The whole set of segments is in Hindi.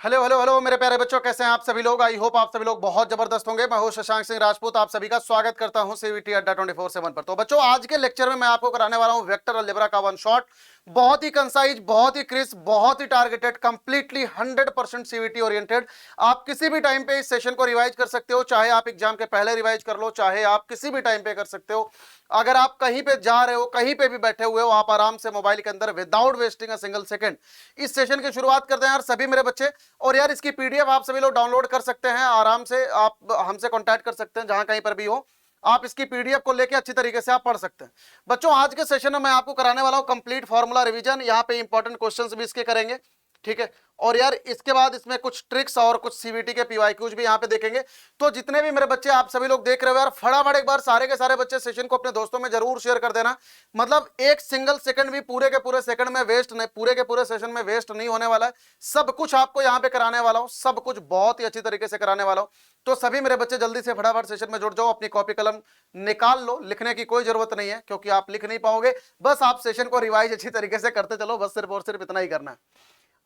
हेलो हेलो हेलो मेरे प्यारे बच्चों, कैसे हैं आप सभी लोग। आई होप आप सभी लोग बहुत जबरदस्त होंगे। मैं हूं शशांक सिंह राजपूत, आप सभी का स्वागत करता हूं सीवीटी अड्डा 24/7 पर। तो बच्चों, आज के लेक्चर में मैं आपको कराने वाला हूं वेक्टर अलजेब्रा का वन शॉट। बहुत ही कंसाइज, बहुत ही क्रिस्प, बहुत ही टारगेटेड, कंप्लीटली 100% सीवीटी ओरिएंटेड। आप किसी भी टाइम पे इस सेशन को रिवाइज कर सकते हो, चाहे आप एग्जाम के पहले रिवाइज कर लो, चाहे आप किसी भी टाइम पे कर सकते हो। अगर आप कहीं पे जा रहे हो, कहीं पे भी बैठे हुए हो, आप आराम से मोबाइल के अंदर without wasting a single second इस सेशन की शुरुआत करते हैं यार सभी मेरे बच्चे। और यार इसकी पीडीएफ आप सभी लोग डाउनलोड कर सकते हैं आराम से, आप हमसे कांटेक्ट कर सकते हैं जहां कहीं पर भी हो। आप इसकी पीडीएफ को लेके अच्छी तरीके से आप पढ़ सकते हैं। बच्चों, आज के सेशन में मैं आपको कराने वाला हूं कंप्लीट फार्मूला रिवीजन। यहां पे इंपॉर्टेंट क्वेश्चंस भी इसके करेंगे, ठीक है। और यार इसके बाद इसमें कुछ ट्रिक्स और कुछ सीवीटी के पीवाईक्यूज भी यहाँ पे देखेंगे। तो जितने भी मेरे बच्चे आप सभी लोग देख रहे हो यार, फटाफट एक बार सारे के सारे बच्चे सेशन को अपने दोस्तों में जरूर शेयर कर देना। मतलब एक सिंगल सेकंड भी पूरे के पूरे सेकंड में वेस्ट नहीं, पूरे के पूरे सेशन में वेस्ट नहीं होने वाला है। सब कुछ आपको यहाँ पे कराने वाला हूँ, सब कुछ बहुत ही अच्छी तरीके से कराने वाला हूँ। तो सभी मेरे बच्चे जल्दी से फटाफट सेशन में जुड़ जाओ, अपनी कॉपी कलम निकाल लो। लिखने की कोई जरूरत नहीं है क्योंकि आप लिख नहीं पाओगे, बस आप सेशन को रिवाइज अच्छी तरीके से करते चलो, बस सिर्फ और सिर्फ इतना ही करना है।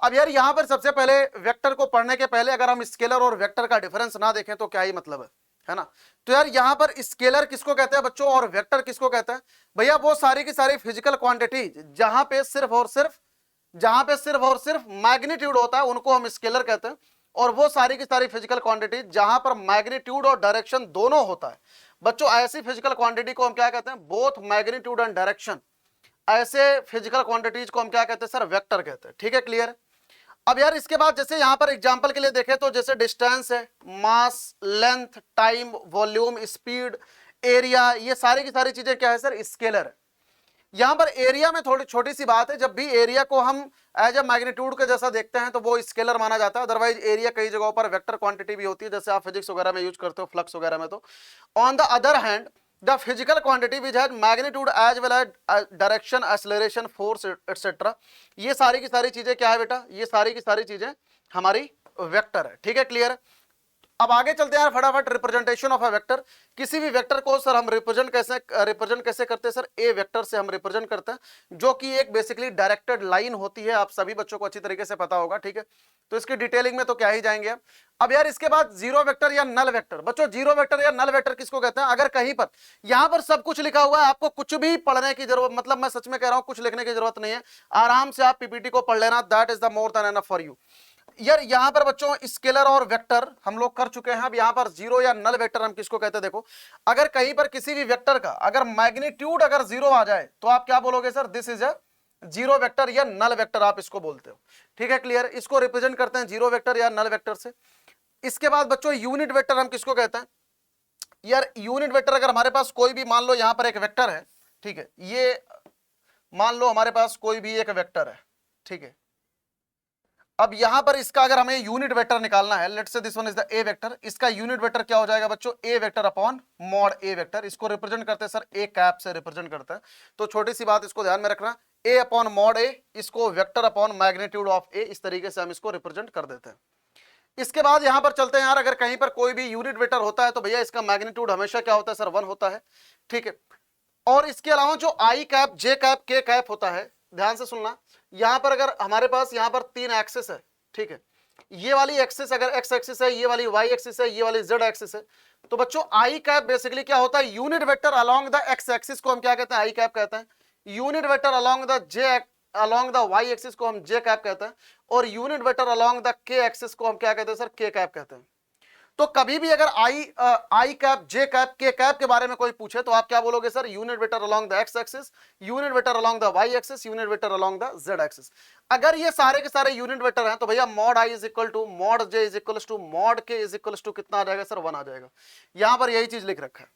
अब यार यहां पर सबसे पहले वेक्टर को पढ़ने के पहले अगर हम स्केलर और वेक्टर का डिफरेंस ना देखें तो क्या ही मतलब है ना। तो यार यहां पर स्केलर किसको कहते हैं बच्चों और वेक्टर किसको कहते हैं? भैया वो सारी की सारी फिजिकल क्वांटिटी जहां पे सिर्फ और सिर्फ मैग्नीट्यूड होता है उनको हम स्केलर कहते हैं। और वो सारी की सारी फिजिकल क्वांटिटी जहां पर मैग्नीट्यूड और डायरेक्शन दोनों होता है बच्चों, ऐसी फिजिकल क्वांटिटी को हम क्या कहते हैं? Both magnitude and direction. ऐसे फिजिकल क्वांटिटीज को हम क्या कहते हैं सर? वेक्टर कहते हैं। ठीक है, क्लियर। अब यार इसके बाद जैसे यहां पर एग्जांपल के लिए देखें तो जैसे डिस्टेंस है, mass, length, time, volume, speed, area, ये सारी की सारी चीजें क्या है सर? स्केलर है। यहां पर एरिया में थोड़ी छोटी सी बात है, जब भी एरिया को हम एज ए मैग्नीट्यूड के जैसा देखते हैं तो वो स्केलर माना जाता है। अदरवाइज एरिया कई जगहों पर वेक्टर क्वांटिटी भी होती है, जैसे आप फिजिक्स वगैरह में यूज करते हो, फ्लक्स वगैरह में। तो on the other hand the physical quantity which has magnitude as well as direction, acceleration, force etcetera, ये सारी की सारी चीजें क्या है बेटा? ये सारी की सारी चीजें हमारी वेक्टर है। ठीक है, क्लियर है। अब आगे चलते हैं यार फटाफट। रिप्रेजेंटेशन ऑफ अ वेक्टर, किसी भी वेक्टर को सर हम रिप्रेजेंट कैसे करते हैं सर? ए वेक्टर से हम रिप्रेजेंट करते हैं, जो कि एक बेसिकली डायरेक्टेड लाइन होती है। आप सभी बच्चों को अच्छी तरीके से पता होगा, ठीक है। तो इसकी डिटेलिंग में तो क्या ही जाएंगे हम। अब यार इसके बाद जीरो वेक्टर या नल वेक्टर। बच्चों जीरो वेक्टर या नल वेक्टर किसको कहते हैं? अगर कहीं पर यहां पर सब कुछ लिखा हुआ है, आपको कुछ भी पढ़ने की जरूरत, मतलब मैं सच में कह रहा हूं कुछ लिखने की जरूरत नहीं है, आराम से आप पीपीटी को पढ़ लेना, that is the more than enough for you. यार यहां पर बच्चों स्केलर और वेक्टर हम लोग कर चुके हैं। अब यहां पर जीरो या नल वेक्टर हम किसको कहते हैं? देखो, अगर कहीं पर किसी भी वेक्टर का अगर मैग्नीट्यूड अगर जीरो आ जाए तो आप क्या बोलोगे sir? This is a zero vector या नल वेक्टर आप इसको बोलते हो। ठीक है, क्लियर। इसको रिप्रेजेंट करते हैं जीरो वेक्टर या नल वेक्टर से। इसके बाद बच्चों यूनिट वेक्टर हम किसको कहते हैं? यार यूनिट वेक्टर अगर हमारे पास कोई भी, मान लो यहां पर एक वेक्टर है, ठीक है, ये मान लो हमारे पास कोई भी एक वेक्टर है, ठीक है। अब यहां पर इसका अगर हमें यूनिट वेक्टर निकालना है, let's say this one is the A vector, इसका यूनिट वेक्टर क्या हो जाएगा बच्चों? ए वेक्टर अपॉन मॉड ए वेक्टर। इसको रिप्रेजेंट करते हैं सर ए कैप से रिप्रेजेंट करते हैं। तो छोटी सी बात इसको ध्यान में रखना, ए अपॉन मॉड ए, इसको वेक्टर अपॉन मैग्नीट्यूड ऑफ ए, इस तरीके से हम इसको रिप्रेजेंट कर देते हैं। इसके बाद यहां पर चलते हैं यार, अगर कहीं पर कोई भी यूनिट वेक्टर होता है तो भैया इसका मैग्नीट्यूड हमेशा क्या होता है सर? 1 होता है, ठीक है। और इसके अलावा जो आई कैप, जे कैप, के कैप होता है, ध्यान से सुनना, यहां पर अगर हमारे पास यहां पर 3 एक्सिस है, ठीक है, ये वाली एक्सिस अगर एक्स एक्सिस है, ये वाली वाई एक्सिस है, ये वाली जेड एक्सिस है, तो बच्चों आई कैप बेसिकली क्या होता है? Unit vector along the x axis को हम क्या कहते हैं? आई कैप कहते हैं। Unit vector along the j, along the y axis को हम जे कैप कहते हैं। और unit vector along the k axis को हम क्या कहते हैं सर? के कैप कहते हैं। तो कभी भी अगर आई कैप, जे कैप, के कैप के बारे में कोई पूछे तो आप क्या बोलोगे sir? Unit vector along the x axis, unit vector along the y axis, unit vector along the z axis. अगर ये सारे के सारे यूनिट वेक्टर हैं तो भैया mod i is equal to mod j is equal to mod k is equal to कितना आ जाएगा सर? 1 आ जाएगा। यहां पर यही चीज लिख रखा है,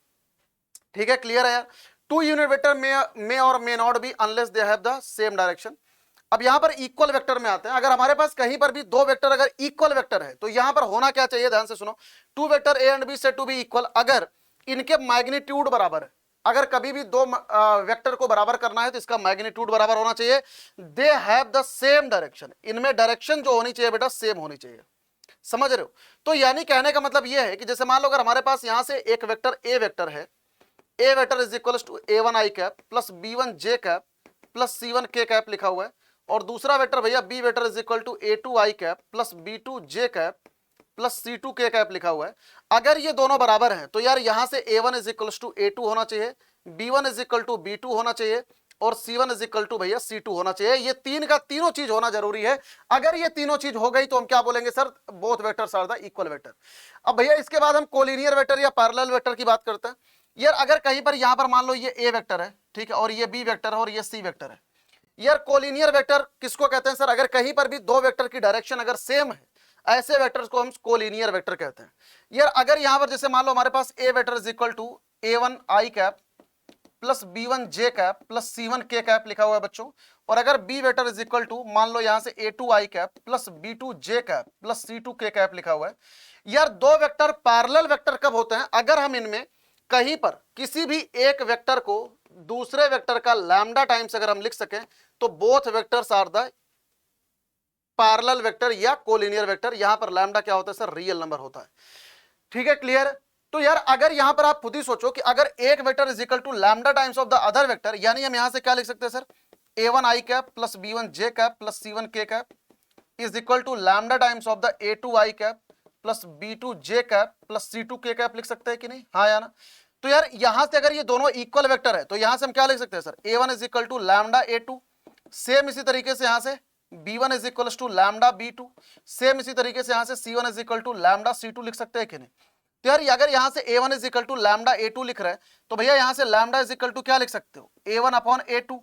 ठीक है, क्लियर है यार। टू यूनिट वेक्टर मे और may not be unless they have the same direction. अब यहां पर इक्वल वेक्टर में आते हैं। अगर हमारे पास कहीं पर भी दो वेक्टर अगर इक्वल वेक्टर है तो यहां पर होना क्या चाहिए? ध्यान से सुनो, two vector A and B said to be equal, अगर इनके मैग्नीट्यूड बराबर है। अगर कभी भी दो वेक्टर को बराबर करना है तो इसका मैग्नीट्यूड बराबर होना चाहिए। They have the same direction, इनमें डायरेक्शन जो होनी चाहिए बेटा सेम होनी चाहिए। समझ रहे हो? तो यानी कहने का मतलब यह है कि जैसे मान लो अगर हमारे पास यहां से एक वेक्टर ए वेक्टर है, A vector is equal to A one I cap plus B one J cap plus C one K cap लिखा हुआ है, और दूसरा वेक्टर भैया B vector is equal to a2i cap plus b2j cap plus c2k cap लिखा हुआ है। अगर ये दोनों बराबर हैं तो यार यहां से a1 is equal to a2 होना चाहिए, b1 is equal to b2 होना चाहिए और c1 इज इक्वल टू भैया c2 होना चाहिए। ये तीन का तीनों चीज होना जरूरी है। अगर ये तीनों चीज हो गई तो हम क्या बोलेंगे sir, both vectors are the equal vector. अब भैया इसके बाद हम कोलिनियर वेक्टर या पैरेलल वेक्टर की बात करते हैं। यार अगर कहीं पर यहां पर मान लो ये a वेक्टर है, ठीक है, और ये b वेक्टर है और ये c वेक्टर है। यार कोलिनियर वेक्टर किसको कहते हैं सर, अगर कहीं पर भी दो वेक्टर की डायरेक्शन अगर सेम है, ऐसे वेक्टर्स को हम कोलिनियर वेक्टर कहते हैं। यार अगर यहां पर जैसे मान लो हमारे पास a vector is equal to a1i cap plus b1j cap plus c1k cap लिखा हुआ है बच्चों, और अगर b vector is equal to मान लो यहां से a2i cap plus b2j cap plus c2k cap लिखा हुआ है। यार दो वेक्टर पैरेलल वेक्टर कब होते हैं, अगर हम इनमें कहीं पर किसी भी एक वेक्टर को दूसरे वेक्टर का लैम्डा टाइम्स अगर हम लिख सकें तो both vectors are the parallel vector या कोलिनियर वेक्टर। यहां पर लैम्डा क्या होता है सर, रियल नंबर होता है। ठीक है, क्लियर। तो यार अगर यहां पर आप खुद ही सोचो कि अगर एक vector is equal to lambda times of the other vector, यानी हम यहां से क्या लिख सकते हैं sir, a1i cap plus b1j cap plus c1k cap is equal to lambda times of the a2i cap plus b2j cap plus c2k cap लिख सकते हैं कि नहीं, हाँ या ना। तो यार यहां से अगर ये दोनों इक्वल वेक्टर है तो यहां से हम क्या लिख सकते हैं sir, a1 is equal to lambda a2, same इसी तरीके से यहां से b1 is equal to lambda b2, same इसी तरीके से यहां से c1 is equal to lambda c2 लिख सकते हैं कि नहीं। तो यार अगर यहां से a1 is equal to lambda a2 लिख रहा है तो भैया यहां से लैम्डा इज इक्वल टू क्या लिख सकते हो, a1 अपॉन a2,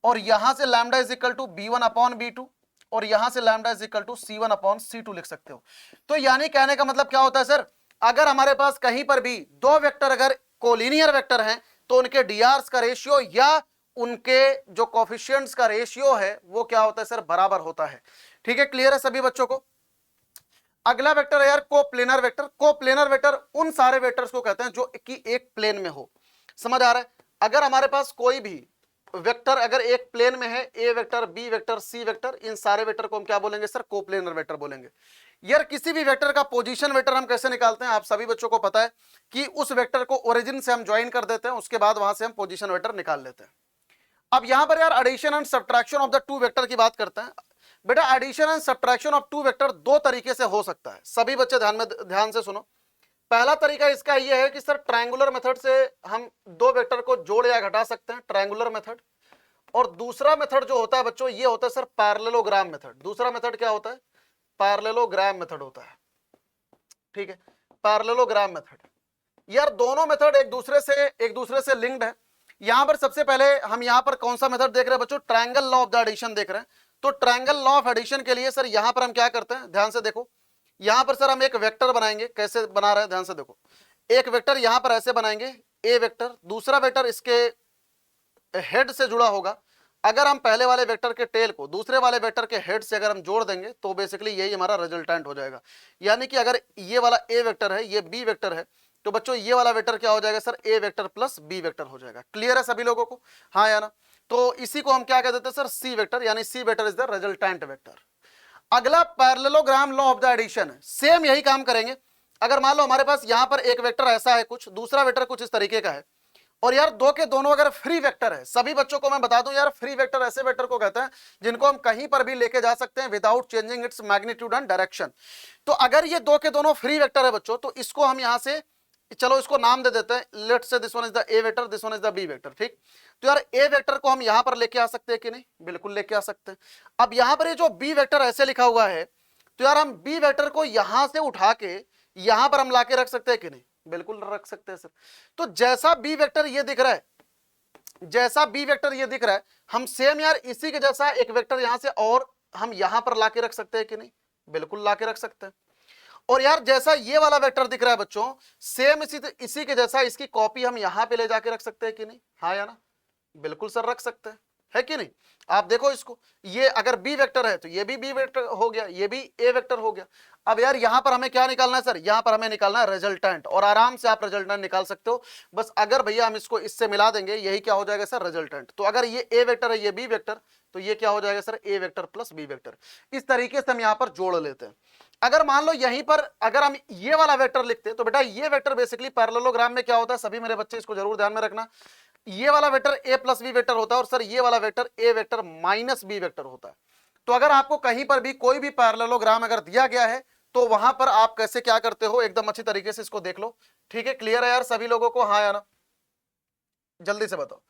और यहां से lambda is equal to b1 upon b2, और यहां से lambda is equal to c1 upon c2 लिख सकते हो। तो यानी कहने का मतलब क्या होता है सर, अगर हमारे पास कहीं पर भी दो वेक्टर अगर कोलिनियर वेक्टर हैं तो उनके डीआरस का रेशियो या उनके जो कोफिशिएंट्स का रेशियो है वो क्या होता है सर, बराबर होता है। ठीक है, क्लियर है सभी बच्चों को। अगला वेक्टर है यार कोप्लेनर वेक्टर। कोप्लेनर वेक्टर उन सारे वेक्टर्स को कहते हैं जो कि एक प्लेन में हो। समझ आ रहा है, अगर हमारे पास कोई भी वेक्टर अगर एक प्लेन में है, A vector, B vector, C vector, इन सारे वेक्टर को हम क्या बोलेंगे सर, कोप्लेनर वेक्टर बोलेंगे। यार किसी भी वेक्टर का पोजीशन वेक्टर हम कैसे निकालते हैं, आप सभी बच्चों को पता है कि उस वेक्टर को ओरिजिन से हम ज्वाइन कर देते हैं, उसके बाद वहां से हम पोजीशन वेक्टर निकाल लेते हैं। अब यहां पर यार addition and subtraction of the two vector की बात करते हैं। बेटा addition and subtraction of two vector दो तरीके से हो सकता है, सभी बच्चे ध्यान से सुनो। पहला तरीका इसका यह है कि सर ट्रायंगुलर मेथड से हम दो वेक्टर को जोड़ या घटा सकते हैं, ट्रायंगुलर मेथड। और दूसरा मेथड जो होता है बच्चों ये होता है सर पैरेललोग्राम मेथड। दूसरा मेथड क्या होता है, पैरेललोग्राम मेथड होता है। ठीक है, पैरेललोग्राम मेथड। यार दोनों मेथड एक दूसरे से लिंक्ड है। यहां पर सबसे पहले हम यहां पर कौन सा मेथड देख रहे हैं बच्चों, triangle law of the addition देख रहे हैं। तो ट्रायंगल लॉ ऑफ एडिशन के लिए सर यहां पर हम क्या करते हैं, ध्यान से देखो। यहां पर सर हम एक वेक्टर बनाएंगे, कैसे बना रहे हैं ध्यान से देखो। एक वेक्टर यहां पर ऐसे बनाएंगे, ए वेक्टर, दूसरा वेक्टर इसके हेड से जुड़ा होगा। अगर हम पहले वाले वेक्टर के टेल को दूसरे वाले वेक्टर के हेड से अगर हम जोड़ देंगे तो बेसिकली यही हमारा रिजल्टेंट हो जाएगा। यानी कि अगर ये वाला ए वेक्टर है, ये बी वेक्टर है, तो बच्चों ये वाला वेक्टर क्या हो जाएगा sir, A vector plus B vector हो जाएगा। क्लियर है सभी लोगों को, हाँ या ना। तो इसी को हम क्या कह देते हैं सर, सी वेक्टर, यानी C vector is the resultant vector. अगला parallelogram law of the addition है, सेम यही काम करेंगे। अगर मान लो हमारे पास यहां पर एक वेक्टर ऐसा है कुछ, दूसरा वेक्टर कुछ इस तरीके का है, और यार दो के दोनों अगर फ्री वेक्टर है, सभी बच्चों को मैं बता दूं यार फ्री वेक्टर ऐसे वेक्टर को कहते हैं जिनको हम कहीं पर भी लेके जा सकते हैं without changing its magnitude and direction. तो अगर ये दो के दोनों फ्री वेक्टर है बच्चों तो इसको हम यहां से चलो इसको नाम दे देते हैं, let's say this one is the A vector, this one is the B vector. ठीक, तो यार ए वेक्टर को हम यहां पर लेके आ सकते हैं कि नहीं, बिल्कुल लेके आ सकते हैं। अब यहां पर ये जो बी वेक्टर ऐसे लिखा हुआ है तो यार हम बी वेक्टर को यहां से उठा के यहां पर हम लाके रख सकते हैं कि नहीं, बिल्कुल रख सकते हैं सर। तो जैसा बी वेक्टर ये दिख रहा है, जैसा बी वेक्टर ये दिख रहा है, हम सेम यार इसी के जैसा एक वेक्टर यहां से और हम यहां पर लाके रख सकते हैं कि नहीं, बिल्कुल लाके रख सकते हैं। और यार जैसा ये वाला वेक्टर दिख रहा है बच्चों, सेम इसी के जैसा इसकी कॉपी हम यहां पे ले जाके रख सकते हैं कि नहीं, हाँ या ना, बिल्कुल सर रख सकते हैं, है कि नहीं। आप देखो इसको, ये अगर बी वेक्टर है तो ये भी बी वेक्टर हो गया, ये भी ए वेक्टर हो गया। अब यार यहां पर हमें क्या निकालना है सर, यहां पर हमें निकालना है रिजल्टेंट, और आराम से आप रिजल्टेंट निकाल सकते हो। बस अगर भैया हम इसको इससे मिला देंगे यही क्या हो जाएगा सर, रिजल्टेंट। तो अगर ये ए वेक्टर है, ये बी वेक्टर, तो ये क्या हो जाएगा sir, A vector plus B vector. इस तरीके से हम यहां पर जोड़ लेते हैं। अगर मान लो यहीं पर अगर हम ये वाला वेक्टर लिखते हैं तो बेटा ये वेक्टर बेसिकली पैरेललोग्राम में क्या होता है, सभी मेरे बच्चे इसको जरूर ध्यान में रखना। ये वाला vector A plus B vector होता है और सर ये वाला vector A vector minus B vector होता है। तो अगर आपको कहीं पर भी कोई भी पैरेललोग्राम अगर दिया गया है तो वहां पर आप कैसे क्या करते हो, एकदम अच्छी तरीके से इसको देख लो। ठीक है, क्लियर है यार सभी लोगों को? हाँ या ना, जल्दी से बताओ।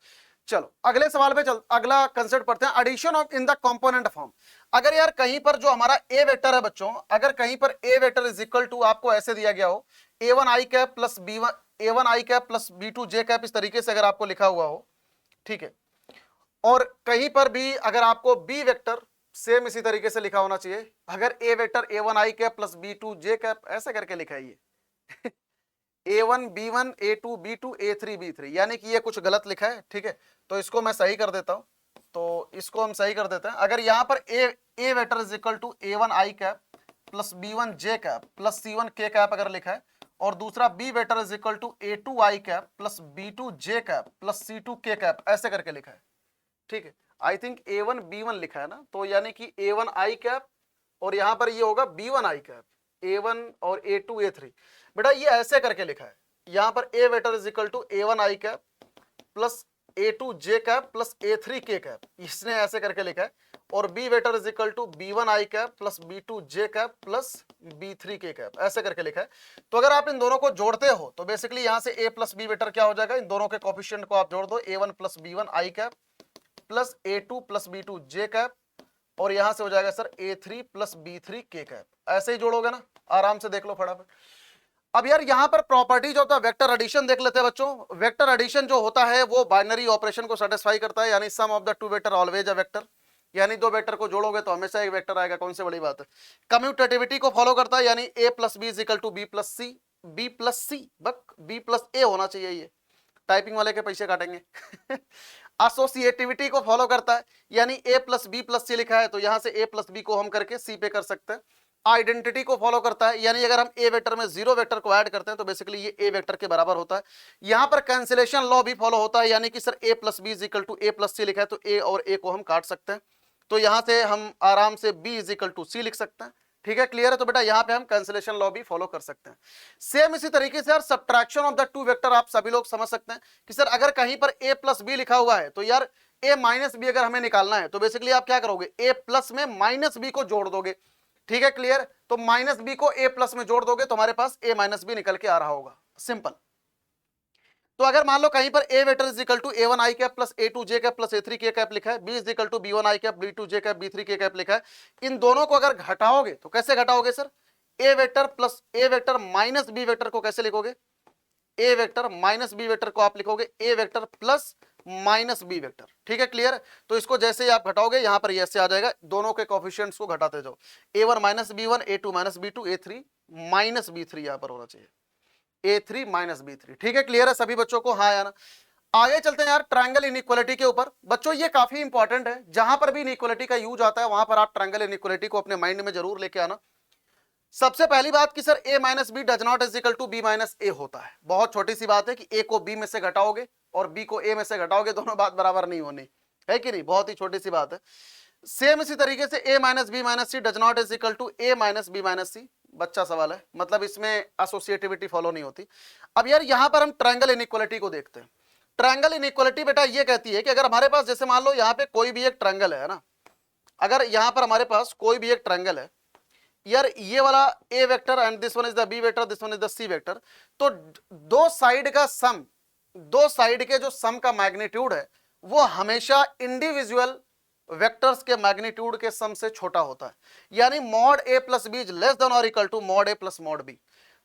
चलो अगले सवाल पे चल, अगला कंसेप्ट पढ़ते हैं, addition of in the component form. अगर यार कहीं पर जो हमारा ए वेक्टर है बच्चों, अगर कहीं पर A vector is equal to आपको ऐसे दिया गया हो a1 i cap plus b1 a1 i cap plus b2 j cap, इस तरीके से अगर आपको लिखा हुआ हो, ठीक है, और कहीं पर भी अगर आपको बी वेक्टर सेम इसी तरीके से लिखा होना चाहिए, अगर A vector a1 i cap plus b2 j cap ऐसे करके लिखा है ये a1 b1 a2 b2 a3 b3, यानी कि ये कुछ गलत लिखा है। ठीक है, तो इसको मैं सही कर देता हूं, तो इसको हम सही कर देते हैं। अगर यहां पर A vector is equal to a1 i cap plus b1 j cap plus c1 k cap अगर लिखा है, और दूसरा B vector is equal to a2 i cap plus b2 j cap plus c2 k cap ऐसे करके लिखा है। ठीक है, आई थिंक a1 b1 लिखा है ना, तो यानी कि a1 i कैप और यहां पर ये होगा b1 i कैप, a1 और a2 a3। बेटा ये ऐसे करके लिखा है, यहां पर a vector is equal to a1 i cap plus a2 j cap plus a3 k cap, इसने ऐसे करके लिखा है, और b vector is equal to b1 i cap plus b2 j cap plus b3 k cap ऐसे करके लिखा है। तो अगर आप इन दोनों को जोड़ते हो तो बेसिकली यहां से a प्लस b वेक्टर क्या हो जाएगा, इन दोनों के कोफिशिएंट को आप जोड़ दो, a1 plus b1 i cap plus a2 plus b2 j cap, और यहां से हो जाएगा sir a3 plus b3 k cap. ऐसे ही जोड़ोगे ना, आराम से देख लो फटाफट। अब यार यहां पर प्रॉपर्टी जो होता है वेक्टर एडिशन देख लेते हैं बच्चों। वेक्टर एडिशन जो होता है वो बाइनरी ऑपरेशन को सेटिस्फाई करता है, यानी sum of the two vector always a vector, यानी दो वेक्टर को जोड़ोगे तो हमेशा एक वेक्टर आएगा, कौन सी बड़ी बात है। कम्यूटेटिविटी को फॉलो करता है, यानी a plus B is equal to B plus C, B plus C but B plus A होना चाहिए, ये टाइपिंग वाले के पैसे काटेंगे एसोसिएटिविटी को फॉलो करता है, यानी a plus B plus C लिखा है तो यहां से a प्लस बी को हम करके c पे कर सकते हैं। आइडेंटिटी को फॉलो करता है, यानी अगर हम ए वेक्टर में जीरो वेक्टर को ऐड करते हैं तो बेसिकली ये ए वेक्टर के बराबर होता है। यहां पर कैंसिलेशन लॉ भी फॉलो होता है, यानी कि sir a plus B is equal to A plus C लिखा है तो a और a को हम काट सकते हैं, तो यहां से हम आराम से b इज इक्वल टू सी लिख सकते हैं। ठीक है, क्लियर है? तो बेटा यहां पे हम कैंसिलेशन लॉ भी फॉलो कर सकते हैं। सेम इसी तरीके से यार subtraction of the two vector आप सभी लोग समझ सकते हैं कि सर अगर कहीं पर a प्लस बी लिखा हुआ है तो यार a माइनस बी अगर हमें निकालना है तो बेसिकली आप क्या करोगे, a प्लस में माइनस बी को जोड़ दोगे। ठीक है, क्लियर? तो माइनस बी को a प्लस में जोड़ दोगे तो हमारे पास a माइनस बी निकल के आ रहा होगा, सिंपल। तो अगर मान लो कहीं पर a vector is equal to a1 i cap plus a2 j cap plus a3 k cap लिखा है, b is equal to b1 i cap b2 j cap b3 k cap लिखा है, इन दोनों को अगर घटाओगे तो कैसे घटाओगे sir, a vector plus a vector minus b vector को कैसे लिखोगे, a vector minus b vector को आप लिखोगे a vector plus minus b vector. ठीक है, क्लियर? तो इसको जैसे ही आप घटाओगे यहां पर ऐसे आ जाएगा, दोनों के कोफिशिएंट्स को घटाते जाओ, a1 minus b1 a2 minus b2 a3 minus b3 यहां पर होना चाहिए, a3 माइनस b3। ठीक है, क्लियर है सभी बच्चों को? हाँ या ना? आगे चलते हैं यार ट्रायंगल इनइक्वालिटी के ऊपर। बच्चों ये काफी इंपॉर्टेंट है, जहां पर भी इनइक्वालिटी का यूज आता है वहां पर आप ट्रायंगल इनइक्वालिटी को अपने माइंड में जरूर लेके आना। सबसे पहली बात कि sir a minus B does not is equal to B minus A होता है। बहुत छोटी सी बात है कि a को b में से घटाओगे और b को a में से घटाओगे, दोनों बात बराबर नहीं होनी है कि नहीं, बहुत ही छोटी सी बात है। सेम इसी तरीके से a minus B minus C does not is equal to a minus B minus C, बच्चा सवाल है, मतलब इसमें एसोसिएटिविटी फॉलो नहीं होती। अब यार यहां पर हम ट्रायंगल इनइक्वालिटी को देखते हैं। ट्रायंगल इनइक्वालिटी बेटा ये कहती है कि अगर हमारे पास जैसे मान लो यहाँ पे कोई भी एक ट्रायंगल है ना, अगर यहाँ पर हमारे पास कोई भी एक ट्रायंगल है यार, ये वाला a vector and this one is the b vector, this one is the c vector, तो दो साइड का सम, दो साइड के जो सम का मैग्नीट्यूड है वो हमेशा इंडिविजुअल वेक्टर्स के मैग्नीट्यूड के सम से छोटा होता है, यानी mod a plus B is less than और equal to mod a plus mod B,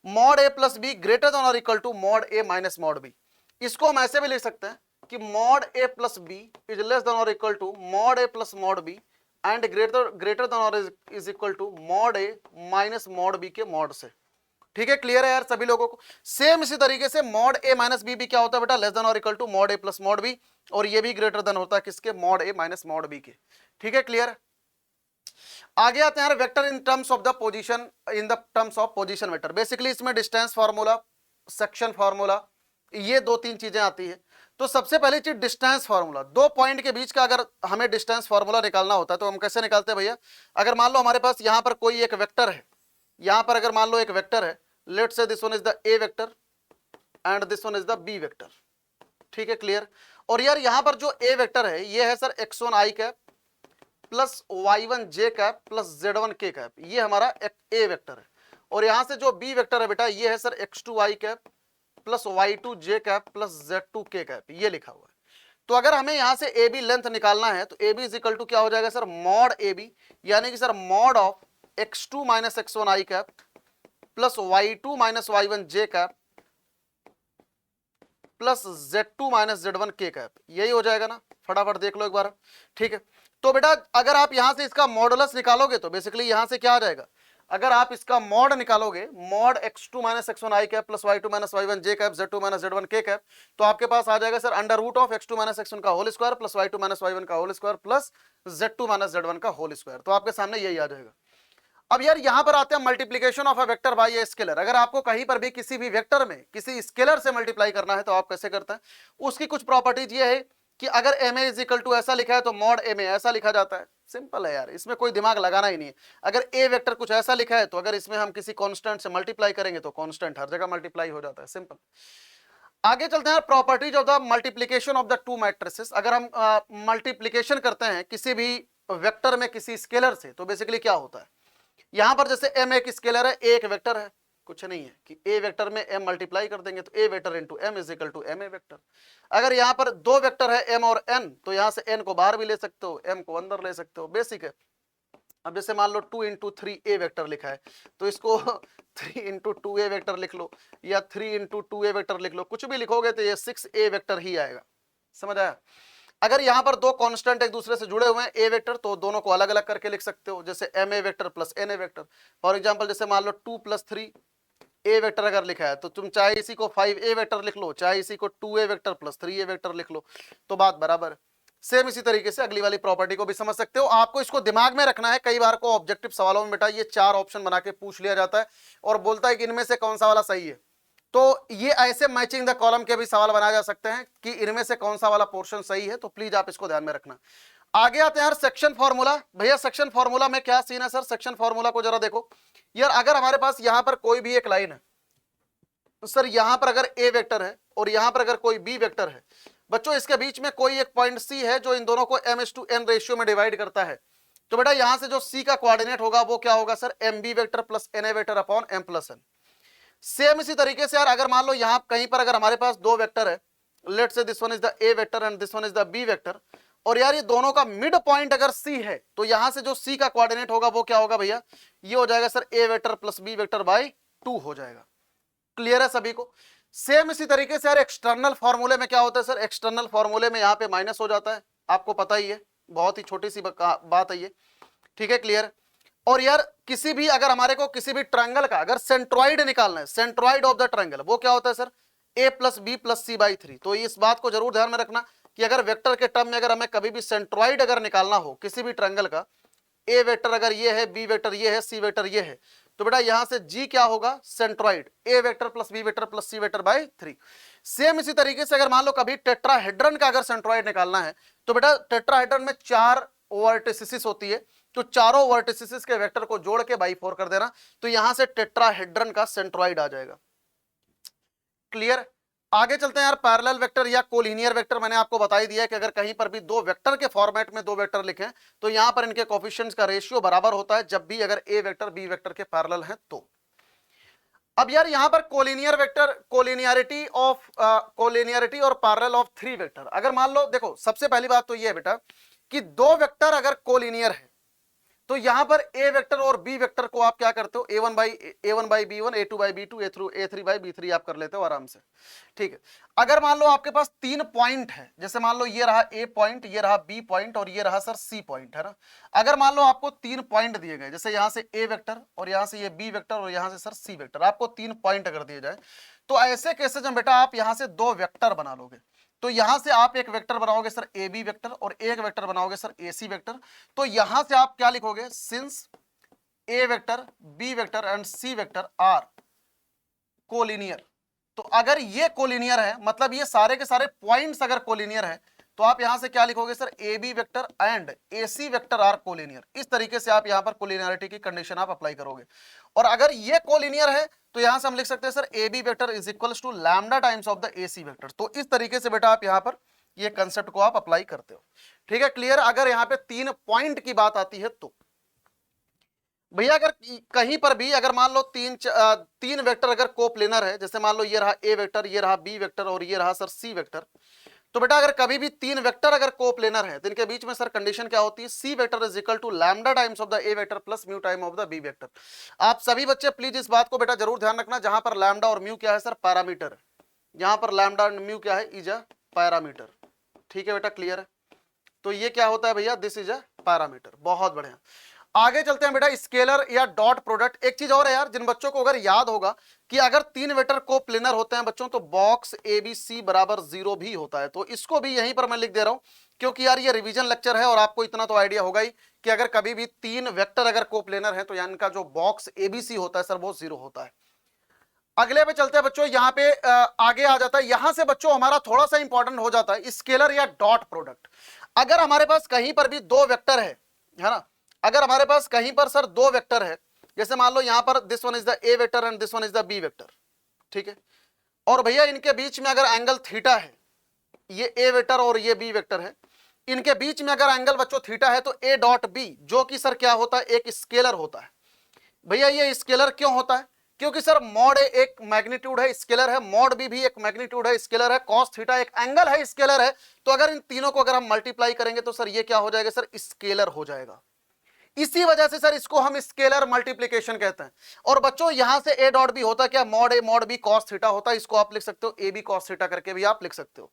mod a plus B greater than और equal to mod a minus mod B. इसको हम ऐसे भी लिख सकते हैं कि mod a plus B is less than और equal to mod a plus mod B and greater than और is equal to mod a minus mod B के मॉड से। ठीक है, क्लियर है यार सभी लोगों को? सेम इसी तरीके से मॉड a माइनस बी भी क्या होता है बेटा, लेस देन और equal to mod a plus mod B, और ये भी ग्रेटर देन होता है किसके, mod a minus mod B के। ठीक है, क्लियर? आगे आते हैं vector in terms of the position, in the terms of position vector. Basically इसमें डिस्टेंस फार्मूला, सेक्शन फार्मूला, ये दो तीन चीजें आती है। तो सबसे पहली चीज डिस्टेंस फार्मूला, दो पॉइंट के बीच का अगर हमें डिस्टेंस फार्मूला निकालना होता है तो हम कैसे निकालते हैं भैया, अगर मान लो हमारे पास यहां पर कोई एक वेक्टर है, यहां पर अगर मान लो एक वेक्टर है, let's say this one is the a vector and this one is the b vector. ठीक है, क्लियर? और यार यहां पर जो ए वेक्टर है ये है sir x1 i cap plus y1 j cap plus z1 k cap, ये हमारा ए वेक्टर है। और यहां से जो बी वेक्टर है बेटा ये है sir x2 i cap plus y2 j cap plus z2 k cap, ये लिखा हुआ है। तो अगर हमें यहां से ए बी लेंथ निकालना है तो A B is equal to क्या हो जाएगा सर, मॉड ए बी, यानी कि sir mod of x2 minus x1 i cap plus y2 minus y1 j cap plus z2 minus z1 k cap, यही हो जाएगा ना, फटाफट देख लो एक बार। ठीक है, तो बेटा अगर आप यहां से इसका मॉडुलस निकालोगे तो बेसिकली यहां से क्या आ जाएगा, अगर आप इसका मॉड निकालोगे, mod x2 minus x1 i cap plus y2 minus y1 j cap z2 minus z1 k cap, तो आपके पास आ जाएगा sir under root of x2 minus x1 का whole square plus y2 minus y1 का whole square plus z2 minus z1 का होल स्क्वायर, तो आपके सामने यही आ जाएगा। अब यार यहां पर आते हैं multiplication of a vector by a scalar. अगर आपको कहीं पर भी किसी भी वेक्टर में किसी स्केलर से मल्टीप्लाई करना है तो आप कैसे करते हैं, उसकी कुछ प्रॉपर्टीज ये है कि अगर m A is equal to ऐसा लिखा है तो मॉड एम ए ऐसा लिखा जाता है, सिंपल है यार, इसमें कोई दिमाग लगाना ही नहीं है। अगर ए वेक्टर कुछ ऐसा लिखा है तो अगर इसमें हम किसी कांस्टेंट से मल्टीप्लाई करेंगे तो कांस्टेंट हर जगह मल्टीप्लाई हो जाता है, सिंपल। आगे चलते हैं properties of the multiplication of the to matrices. अगर हम मल्टीप्लीकेशन करते हैं किसी भी वेक्टर में किसी स्केलर से तो बेसिकली क्या होता है, यहां पर जैसे m एक स्केलर है, एक वेक्टर है, कुछ नहीं है कि a वेक्टर में m मल्टीप्लाई कर देंगे तो a vector into m is equal to m A vector. अगर यहां पर दो वेक्टर है m और n तो यहां से n को बाहर भी ले सकते हो, m को अंदर ले सकते हो, बेसिक है। अब जैसे मान लो 2 इंटू 3a वेक्टर लिखा है तो इसको 3 इंटू 2a वेक्टर लिख लो या 3 इंटू 2a वेक्टर लिख लो, कुछ भी लिखोगे तो ये 6a वेक्टर ही आएगा, समझ आया। अगर यहां पर दो कांस्टेंट एक दूसरे से जुड़े हुए हैं ए वेक्टर तो दोनों को अलग अलग करके लिख सकते हो, जैसे m A vector plus n A vector. For example जैसे मान लो 2 प्लस 3 ए वेक्टर अगर लिखा है तो तुम चाहे इसी को 5a वेक्टर लिख लो, चाहे इसी को 2a vector plus 3a vector लिख लो, तो बात बराबर है। सेम इसी तरीके से अगली वाली प्रॉपर्टी को भी समझ सकते हो। आपको इसको दिमाग में रखना है, कई बार को ऑब्जेक्टिव सवालों में बेटा ये 4 ऑप्शन बना के पूछ लिया जाता है और बोलता है कि इनमें से कौन सा वाला सही है, तो ये ऐसे मैचिंग द कॉलम के भी सवाल बनाए जा सकते हैं कि इनमें से कौन सा वाला पोर्शन सही है, तो प्लीज आप इसको ध्यान में रखना। आगे आते हैं यार सेक्शन फार्मूला। भैया सेक्शन फार्मूला में क्या सीन है सर, सेक्शन फार्मूला को जरा देखो यार। अगर हमारे पास यहां पर कोई भी एक लाइन है तो सर यहां पर अगर ए वेक्टर है और यहां पर अगर कोई बी वेक्टर है, बच्चों इसके बीच में कोई एक पॉइंट सी है जो इन दोनों को m/n रेशियो में डिवाइड करता है, तो बेटा यहां से जो सी का कोऑर्डिनेट होगा वो क्या होगा sir, m B vector plus n A vector upon m plus n. Same इसी तरीके से यार अगर मान लो यहां कहीं पर अगर हमारे पास दो वेक्टर है, let's say this one is the A vector and this one is the B vector, और यार ये दोनों का मिड पॉइंट अगर सी है तो यहां से जो सी का कोऑर्डिनेट होगा वो क्या होगा भैया, ये हो जाएगा sir A vector plus B vector by 2 हो जाएगा। क्लियर है सभी को। सेम इसी तरीके से यार एक्सटर्नल फॉर्मूले में क्या होता है सर, एक्सटर्नल फॉर्मूले में यहाँ पे माइनस हो जाता है, आपको पता ही है, बहुत ही छोटी सी बात है ये, ठीक है, क्लियर। और यार किसी भी अगर हमारे को किसी भी ट्रायंगल का अगर सेंट्रॉइड निकालना है, सेंट्रॉइड ऑफ द ट्रायंगल, वो क्या होता है sir, a plus B plus C by 3। तो इस बात को जरूर ध्यान में रखना कि अगर वेक्टर के टर्म में अगर हमें कभी भी सेंट्रॉइड अगर निकालना हो किसी भी ट्रायंगल का, ए वेक्टर अगर ये है, बी वेक्टर ये है, सी वेक्टर ये है, तो बेटा यहां से जी क्या होगा, centroid A vector plus B vector plus C vector by 3। Same इसी तरीके से अगर मान लो कभी टेट्राहेड्रन का अगर सेंट्रॉइड निकालना है तो बेटा टेट्राहेड्रन में 4 वर्टिसिस होती है, तो चारों वर्टिसिस के वेक्टर को जोड़ के बाई 4 कर देना, तो यहां से टेट्राहेड्रन का सेंट्रॉइड आ जाएगा। क्लियर। आगे चलते हैं यार, पैरेलल वेक्टर या कोलिनियर वेक्टर मैंने आपको बता ही दिया है कि अगर कहीं पर भी दो वेक्टर के फॉर्मेट में दो वेक्टर लिखें तो यहां पर इनके कोफिशिएंट्स का रेशियो बराबर होता है जब भी अगर ए वेक्टर बी वेक्टर के पैरेलल हैं तो। अब यार यहां पर कोलिनियर वेक्टर, कोलिनियरिटी और पैरेलल ऑफ 3 वेक्टर। अगर मान लो देखो सबसे पहली बात तो ये है बेटा कि दो वेक्टर अगर कोलिनियर है तो यहां पर ए वेक्टर और बी वेक्टर को आप क्या करते हो, a1 by b1, a2 by b2, a3 by b3 आप कर लेते हो आराम से, ठीक है। अगर मान लो आपके पास 3 पॉइंट है, जैसे मान लो ये रहा a पॉइंट, ये रहा b पॉइंट और ये रहा सर c पॉइंट, है ना। अगर मान लो आपको 3 पॉइंट दिए गए, जैसे यहां से a वेक्टर और यहां से ये b वेक्टर और यहां से सर c वेक्टर, आपको 3 पॉइंट अगर दिए जाए तो ऐसे केसेस में बेटा आप यहां से 2 वेक्टर बना लोगे। तो यहां से आप एक वेक्टर बनाओगे सर ए बी वेक्टर और एक वेक्टर बनाओगे सर ए सी वेक्टर। तो यहां से आप क्या लिखोगे, since A vector B vector and C vector are collinear. तो अगर ये कोलिनियर है मतलब ये सारे के सारे पॉइंट्स अगर कोलिनियर है तो आप यहां से क्या लिखोगे sir, A B vector and A C vector are collinear. इस तरीके से आप यहां पर कोलिनियरिटी की कंडीशन आप अप्लाई करोगे। और अगर ये कोलिनियर है तो यहां से हम लिख सकते हैं sir A B vector is equals to lambda times of the A C vector. तो इस तरीके से बेटा आप यहां पर ये कंसेप्ट को आप अप्लाई करते हो। ठीक है, क्लियर। अगर यहाँ पे 3 पॉइंट की बात आती है तो भैया अगर कहीं पर भी अगर मान लो तीन वेक्टर अगर कोप्लेनर है, जैसे मान लो ये रहा ए वेक्टर, ये रहा बी वेक्टर और ये रहा सर सी वेक्टर, तो बेटा अगर कभी भी 3 वेक्टर अगर कोप्लेनर है तो इनके बीच में सर कंडीशन क्या होती है, C vector is equal to lambda times of the A vector plus mu time of the B vector. आप सभी बच्चे प्लीज इस बात को बेटा जरूर ध्यान रखना, जहां पर लैम्डा और म्यू क्या है सर, पैरामीटर, यहां पर लैम्डा और म्यू क्या है, इज अ पैरामीटर। ठीक है बेटा, क्लियर है। तो ये क्या होता है भैया, दिस इज अ पैरामीटर। बहुत बढ़िया, आगे चलते हैं बेटा, स्केलर या डॉट प्रोडक्ट। एक चीज और है यार, जिन बच्चों को अगर याद होगा कि अगर 3 वेक्टर कोप्लेनर होते हैं बच्चों तो बॉक्स ABC बराबर 0 भी होता है, तो इसको भी यहीं पर मैं लिख दे रहा हूं, क्योंकि यार ये रिवीजन लेक्चर है और आपको इतना तो आइडिया होगा ही कि अगर कभी भी 3 वेक्टर अगर कोप्लेनर है तो यानी इनका जो बॉक्स ABC होता है सर वो 0 होता है। अगले पे चलते हैं बच्चों, यहाँ पे आगे आ जाता है, यहां से बच्चों हमारा थोड़ा सा इंपॉर्टेंट हो जाता है स्केलर या डॉट प्रोडक्ट। अगर हमारे पास कहीं पर भी 2 वेक्टर है ना, अगर हमारे पास कहीं पर सर 2 वेक्टर है, जैसे मान लो यहां पर this one is the A vector and this one is the B vector, ठीक है, और भैया इनके बीच में अगर एंगल थीटा है, ये ए वेक्टर और ये बी वेक्टर है, इनके बीच में अगर एंगल बच्चों थीटा है तो ए डॉट बी जो कि सर क्या होता है, एक स्केलर होता है। भैया ये स्केलर क्यों होता है, क्योंकि सर मॉड ए एक मैग्नीट्यूड है, स्केलर है, मॉड बी भी एक मैग्नीट्यूड है, स्केलर है, कॉस थीटा एक एंगल है, स्केलर है। तो अगर इन तीनों को अगर हम मल्टीप्लाई करेंगे तो सर ये क्या हो जाएगा सर, स्केलर हो जाएगा। इसी वजह से सर इसको हम स्केलर मल्टीप्लिकेशन कहते हैं। और बच्चों यहां से ए डॉट बी होता है क्या, mod A mod B cos theta होता है, इसको आप लिख सकते हो ए बी कॉस थीटा करके भी आप लिख सकते हो।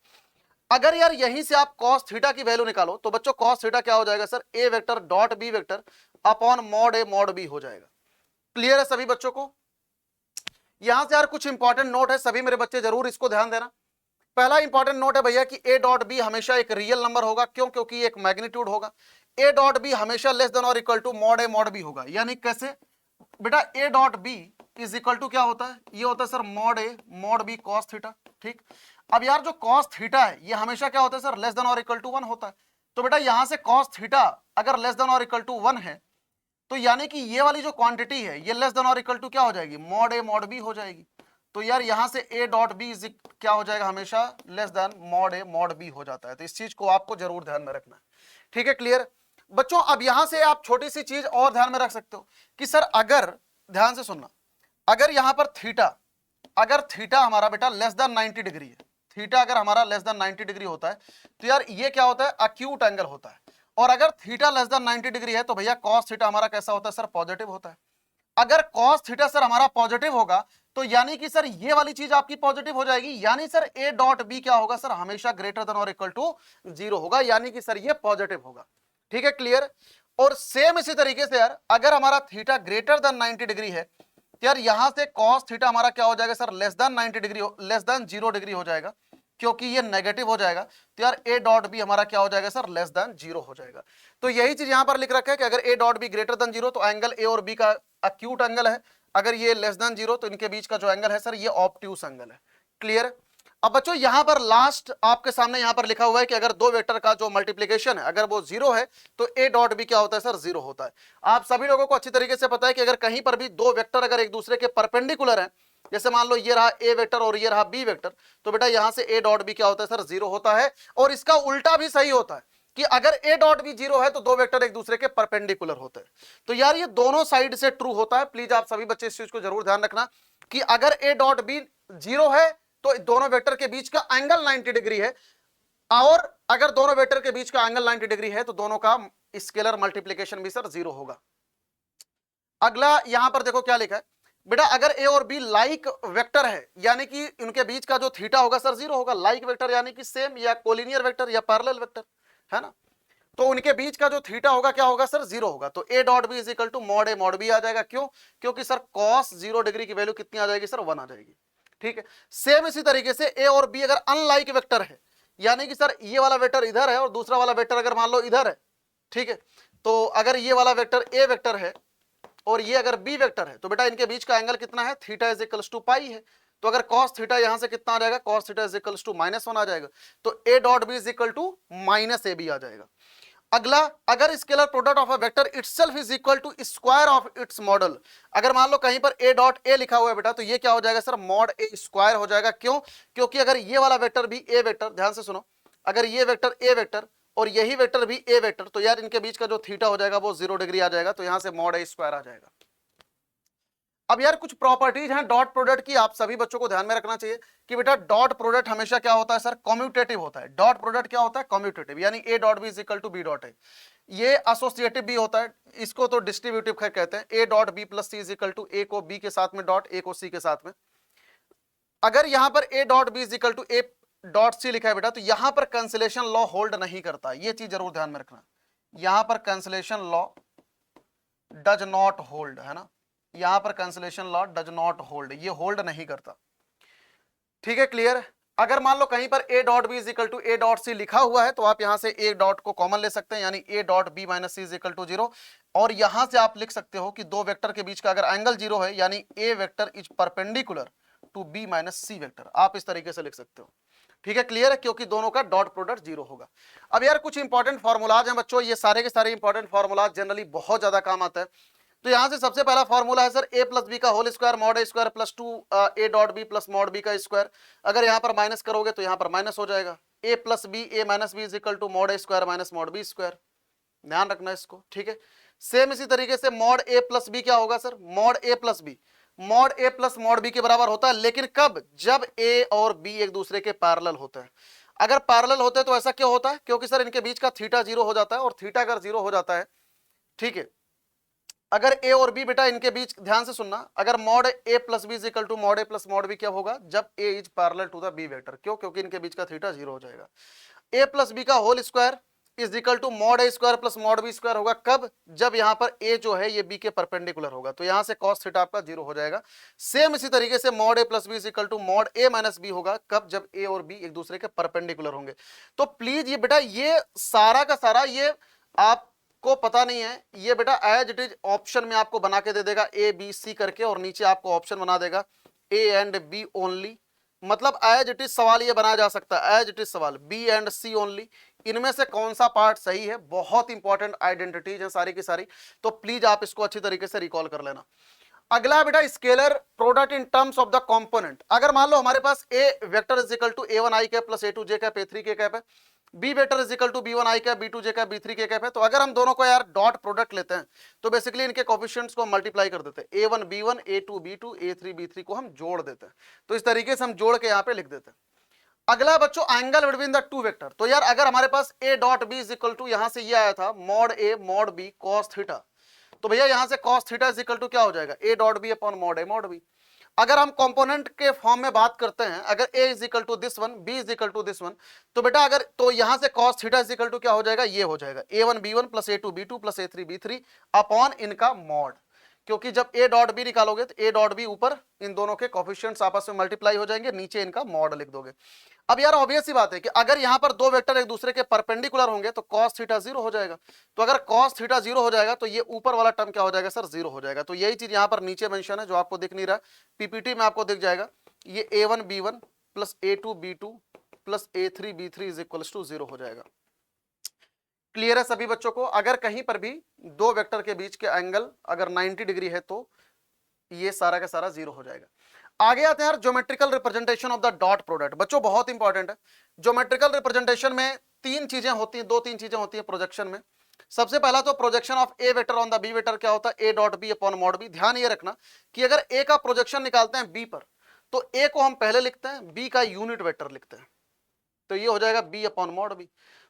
अगर यार यहीं से आप कॉस थीटा की वैल्यू निकालो तो बच्चों कॉस थीटा क्या हो जाएगा sir, A vector dot B vector upon mod A mod B हो जाएगा। क्लियर है सभी बच्चों को। यहां से यार कुछ इंपॉर्टेंट नोट है, सभी मेरे बच्चे जरूर इसको ध्यान देना। पहला इंपॉर्टेंट नोट है भैया कि ए डॉट बी हमेशा एक रियल नंबर होगा, क्यों, क्योंकि एक मैग्नीट्यूड होगा। ए डॉट बी हमेशा लेस देन और equal to mod A mod B होगा। यानी कैसे बेटा, A dot B is equal to क्या होता है, ये होता है sir mod A mod B cos theta. ठीक, अब यार जो कॉस थीटा है ये हमेशा क्या होता है सर, लेस देन और इक्वल टू 1 होता है। तो बेटा यहां से कॉस थीटा अगर लेस देन और इक्वल टू 1 है तो यानी कि ये वाली जो क्वांटिटी है ये लेस देन और इक्वल टू क्या हो जाएगी, मॉड ए मॉड बी हो जाएगी। तो यार यहां से ए डॉट बी क्या हो जाएगा, हमेशा less then mod A mod B हो जाता है। तो इस चीज को आपको जरूर ध्यान में रखना है। ठीक है, क्लियर बच्चों। अब यहां से आप छोटी सी चीज और ध्यान में रख सकते हो कि सर अगर, ध्यान से सुनना, अगर यहां पर थीटा, अगर थीटा हमारा बेटा लेस देन 90 डिग्री है, थीटा अगर हमारा लेस देन 90 डिग्री होता है तो यार ये क्या होता है, अक्यूट एंगल होता है। और अगर थीटा लेस देन 90 डिग्री है तो भैया कॉस थीटा हमारा कैसा होता है सर, पॉजिटिव होता है। अगर कॉस थीटा सर हमारा पॉजिटिव होगा तो यानी कि सर ये वाली चीज आपकी पॉजिटिव हो जाएगी, यानी सर ए डॉट बी क्या होगा सर, हमेशा ग्रेटर देन और इक्वल टू 0 होगा, यानी कि सर ये पॉजिटिव होगा। ठीक है, क्लियर। और सेम इसी तरीके से यार अगर हमारा थीटा ग्रेटर देन 90 डिग्री है तो यार यहां से कॉस थीटा हमारा क्या हो जाएगा sir, less than 90 degree, less than 0 degree हो जाएगा, क्योंकि ये नेगेटिव हो जाएगा। तो यार ए डॉट बी हमारा क्या हो जाएगा सर, लेस देन 0 हो जाएगा। तो यही चीज यहां पर लिख रखा है कि अगर ए डॉट बी ग्रेटर देन 0 तो एंगल ए और बी का अक्यूट एंगल है, अगर ये लेस देन 0 तो इनके बीच का जो एंगल है सर ये ऑब्ट्यूस एंगल है। क्लियर। अब बच्चों यहां पर लास्ट आपके सामने यहां पर लिखा हुआ है कि अगर 2 वेक्टर का जो मल्टीप्लिकेशन है अगर वो 0 है तो ए डॉट बी क्या होता है सर, 0 होता है। आप सभी लोगों को अच्छी तरीके से पता है कि अगर कहीं पर भी 2 वेक्टर अगर एक दूसरे के परपेंडिकुलर है, जैसे मान लो ये रहा ए वेक्टर और ये रहा बी वेक्टर, तो बेटा यहां से ए डॉट बी क्या होता है सर, 0 होता है। और इसका उल्टा भी सही होता है कि अगर ए डॉट बी 0 है तो 2 वेक्टर एक दूसरे के परपेंडिकुलर होते हैं। तो यार ये दोनों साइड से ट्रू होता है। प्लीज आप सभी बच्चे इस चीज को जरूर ध्यान रखना कि अगर ए डॉट बी 0 है तो दोनों वेक्टर के बीच का एंगल 90 डिग्री है, और अगर दोनों वेक्टर के बीच का एंगल 90 डिग्री है तो दोनों का स्केलर मल्टीप्लिकेशन भी सर 0 होगा। अगला यहां पर देखो क्या लिखा है बेटा, अगर ए और बी लाइक वेक्टर है यानी कि उनके बीच का जो थीटा होगा सर 0 होगा। लाइक वेक्टर यानी कि सेम या कोलिनियर वेक्टर या पैरेलल वेक्टर है ना, तो उनके बीच का जो थीटा होगा क्या होगा सर, 0 होगा। तो A dot B is equal to mod A mod B आ जाएगा। क्यों, क्योंकि सर कॉस 0 डिग्री की वैल्यू कितनी आ जाएगी सर, 1 आ जाएगी। ठीक है, सेम इसी तरीके से ए और बी अगर अनलाइक वेक्टर है यानी कि सर ये वाला वेक्टर इधर है और दूसरा वाला वेक्टर अगर मान लो इधर है, ठीक है, तो अगर ये वाला वेक्टर ए वेक्टर है और ये अगर बी वेक्टर है तो बेटा इनके बीच का एंगल कितना है, थीटा इज इक्वल्स टू पाई है। तो अगर cos थीटा यहां से कितना आ जाएगा, cos theta is equals to -1 आ जाएगा। तो a dot B is equal to minus A B आ जाएगा। अगला, अगर scalar product of a vector itself is equal to square of its model, अगर मान लो कहीं पर a डॉट ए लिखा हुआ है बेटा तो ये क्या हो जाएगा सर, मॉड ए स्क्वायर हो जाएगा। क्यों, क्योंकि अगर ये वाला वेक्टर भी a वेक्टर, ध्यान से सुनो, अगर ये वेक्टर ए वेक्टर और यही वेक्टर भी ए वेक्टर, तो यार इनके बीच का जो थीटा हो जाएगा वो 0 डिग्री आ जाएगा, तो यहां से मॉड ए स्क्वायर आ जाएगा। अब यार कुछ प्रॉपर्टीज हैं डॉट प्रोडक्ट की, आप सभी बच्चों को ध्यान में रखना चाहिए कि बेटा डॉट प्रोडक्ट हमेशा क्या होता है सर, कम्यूटेटिव होता है। डॉट प्रोडक्ट क्या होता है, कम्यूटेटिव, यानी A dot B is equal to B dot A. ये एसोसिएटिव भी होता है, इसको तो डिस्ट्रीब्यूटिव कहते हैं। A dot B plus C is equal to A को बी के साथ में डॉट, ए को सी के साथ में। अगर यहां पर A dot B is equal to A dot C लिखा है बेटा, तो यहां पर कैंसिलेशन लॉ होल्ड नहीं करता, ये चीज जरूर ध्यान में रखना। यहां पर cancellation law does not hold, है ना, यहां पर cancellation law does not hold, ये होल्ड नहीं करता। ठीक है, क्लियर। अगर मान लो कहीं पर A dot B is equal to A dot C लिखा हुआ है, तो आप यहां से ए डॉट को कॉमन ले सकते हैं, यानी A dot B minus C is equal to 0। और यहां से आप लिख सकते हो कि दो वेक्टर के बीच का अगर एंगल 0 है, यानी A vector is perpendicular to B minus C vector, आप इस तरीके से लिख सकते हो। ठीक है, क्लियर है, क्योंकि दोनों का डॉट प्रोडक्ट 0 होगा। अब यार कुछ इंपॉर्टेंट फॉर्मूलाज हैं बच्चों, ये सारे के सारे इंपॉर्टेंट फॉर्मूलाज जनरली बहुत ज्यादा काम आता है। तो यहां से सबसे पहला फॉर्मूला है सर ए प्लस बी का whole square mod A square plus 2 A dot B plus mod B का स्क्वायर। अगर यहां पर माइनस करोगे तो यहां पर माइनस हो जाएगा, A plus B A minus B is equal to mod A square minus mod B square, ध्यान रखना इसको। ठीक है, सेम इसी तरीके से मॉड ए प्लस बी क्या होगा sir, mod A plus B, mod A plus mod B के बराबर होता है, लेकिन कब, जब ए और बी एक दूसरे के पैरेलल होते हैं। अगर पैरेलल होते हैं तो ऐसा क्यों होता है, क्योंकि सर इनके बीच का थीटा 0 हो जाता है, और थीटा अगर 0 हो जाता है, ठीक है, अगर ए और बी बेटा इनके बीच, ध्यान से सुनना, अगर mod A plus B is equal to mod A plus mod B क्या होगा, जब A is parallel to the B vector, क्यों, क्योंकि इनके बीच का थीटा 0 हो जाएगा। ए प्लस बी का whole square is equal to mod A square plus mod B square होगा, कब, जब यहां पर ए जो है ये बी के परपेंडिकुलर होगा, तो यहां से कॉस थीटा आपका 0 हो जाएगा। सेम इसी तरीके से mod A plus B is equal to mod A minus B होगा, कब, जब ए और बी एक दूसरे के परपेंडिकुलर होंगे। तो प्लीज ये बेटा ये सारा का सारा ये आप को पता नहीं है, ये बेटा एज इट इज ऑप्शन में आपको बना के दे देगा ए बी सी करके, और नीचे आपको ऑप्शन बना देगा ए एंड बी ओनली, मतलब एज इट इज सवाल ये बनाया जा सकता है, एज इट इज सवाल बी एंड सी ओनली, इनमें से कौन सा पार्ट सही है। बहुत इंपॉर्टेंट आइडेंटिटीज है सारी की सारी, तो प्लीज आप इसको अच्छी तरीके से रिकॉल कर लेना। अगला बेटा scalar product in terms of the component. अगर मान लो हमारे पास A vector is equal to a1 i cap plus a2 j cap a3 k cap है, B vector is equal to b1 i cap b2 j cap b3 k cap है, तो अगर हम दोनों को यार डॉट प्रोडक्ट लेते हैं तो बेसिकली इनके कोफिशिएंट्स को मल्टीप्लाई कर देते हैं, a1 b1 a2 b2 a3 b3 को हम जोड़ देते हैं, तो इस तरीके से हम जोड़ के यहाँ पे लिख देते हैं। अगला बच्चों angle between the two vector, तो यार अगर हमारे पास a dot b is equal to, यहां से ये आया था mod a mod b cos theta, तो भैया यहां से cos theta is equal to क्या हो जाएगा, a dot B upon mod A mod B. अगर हम कंपोनेंट के फॉर्म में बात करते हैं, अगर a is equal to this one, b is equal to this one, तो बेटा अगर तो यहां से cos theta is equal to क्या हो जाएगा, ये हो जाएगा a1 b1 plus a2 b2 plus a3 b3 upon इनका मॉड, क्योंकि जब a डॉट बी निकालोगे तो a डॉट बी ऊपर इन दोनों के कोफिशिएंट्स आपस में मल्टीप्लाई हो जाएंगे, नीचे इनका मॉड लिख दोगे। अब यार ऑब्वियस सी बात है कि अगर यहां पर दो वेक्टर एक दूसरे के परपेंडिकुलर होंगे तो cos थीटा 0 हो जाएगा, तो अगर cos थीटा 0 हो जाएगा तो ये ऊपर वाला टर्म क्या हो जाएगा सर, 0 हो जाएगा। तो यही चीज यहां पर नीचे मेंशन है जो आपको दिख नहीं रहा, पीपीटी में आपको दिख जाएगा, ये a1 b1 plus a2 b2 plus a3 b3 is equals to 0 हो जाएगा। क्लियर है सभी बच्चों को। अगर कहीं पर भी दो वेक्टर के बीच के एंगल अगर 90 डिग्री है तो ये सारा का सारा 0 हो जाएगा। आगे आते हैं यार geometrical representation of the dot product. बच्चों बहुत इंपॉर्टेंट है, ज्योमेट्रिकल रिप्रेजेंटेशन में तीन चीजें होती हैं, दो तीन चीजें होती हैं प्रोजेक्शन में। सबसे पहला तो projection of A vector on the B vector क्या होता है, A dot B upon mod B. ध्यान ये रखना कि अगर ए का प्रोजेक्शन निकालते हैं बी पर तो ए को हम पहले लिखते हैं, बी का यूनिट वेक्टर लिखते हैं, तो ये हो जाएगा B upon mod B.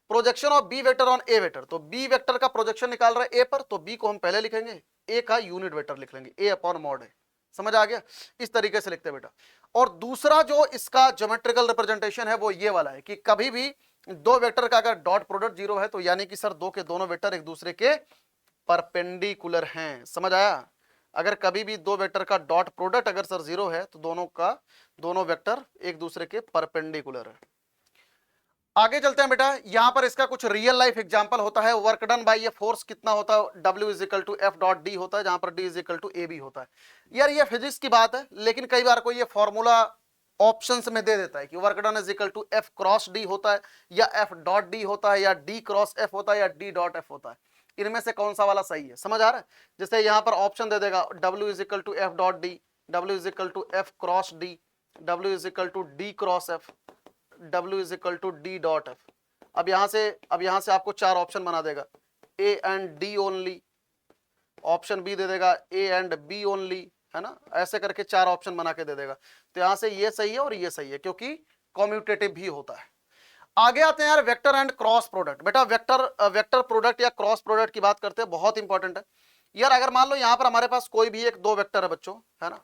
Projection of B vector on A vector, तो बी वेक्टर का प्रोजेक्शन निकाल रहा है ए पर, तो बी को हम पहले लिखेंगे, ए का यूनिट वेक्टर लिख लेंगे, ए अपॉन मॉड है। समझ आ गया, इस तरीके से लिखते हैं बेटा। और दूसरा जो इसका ज्योमेट्रिकल रिप्रेजेंटेशन है वो ये वाला है कि कभी भी दो वेक्टर का अगर डॉट प्रोडक्ट 0 है तो यानी कि सर दो के दोनों वेक्टर एक दूसरे के परपेंडिकुलर हैं। समझ आया, अगर कभी भी दो वेक्टर का डॉट प्रोडक्ट अगर सर 0 है तो दोनों वेक्टर एक दूसरे के परपेंडिकुलर है। आगे चलते हैं बेटा, यहां पर इसका कुछ रियल लाइफ एग्जांपल होता है। वर्क डन बाय ये फोर्स कितना होता है, W is equal to F dot D होता है, जहां पर D is equal to A B होता है। यार ये फिजिक्स की बात है, लेकिन कई बार कोई ये फॉर्मूला ऑप्शंस में दे देता है कि work done is equal to F cross D होता है, या एफ डॉट डी होता है, या D क्रॉस एफ होता है, या D डॉट एफ होता है। इनमें से कौन सा वाला सही है, समझ आ रहा है। जैसे यहां पर ऑप्शन दे देगा W is equal to F dot D, W is equal to F cross D, W is equal to D cross F, W is equal to D dot F. अब यहां से आपको 4 ऑप्शन बना देगा, A and D only, option B दे देगा ए एंड बी ओनली, है ना, ऐसे करके 4 ऑप्शन बना के दे देगा। तो यहां से ये सही है और ये सही है, क्योंकि कॉम्यूटेटिव भी होता है। आगे आते हैं यार वेक्टर एंड क्रॉस प्रोडक्ट। बेटा वेक्टर प्रोडक्ट या क्रॉस प्रोडक्ट की बात करते हैं, बहुत इंपॉर्टेंट है यार। अगर मान लो यहां पर हमारे पास कोई भी एक 2 वेक्टर है बच्चों, है ना,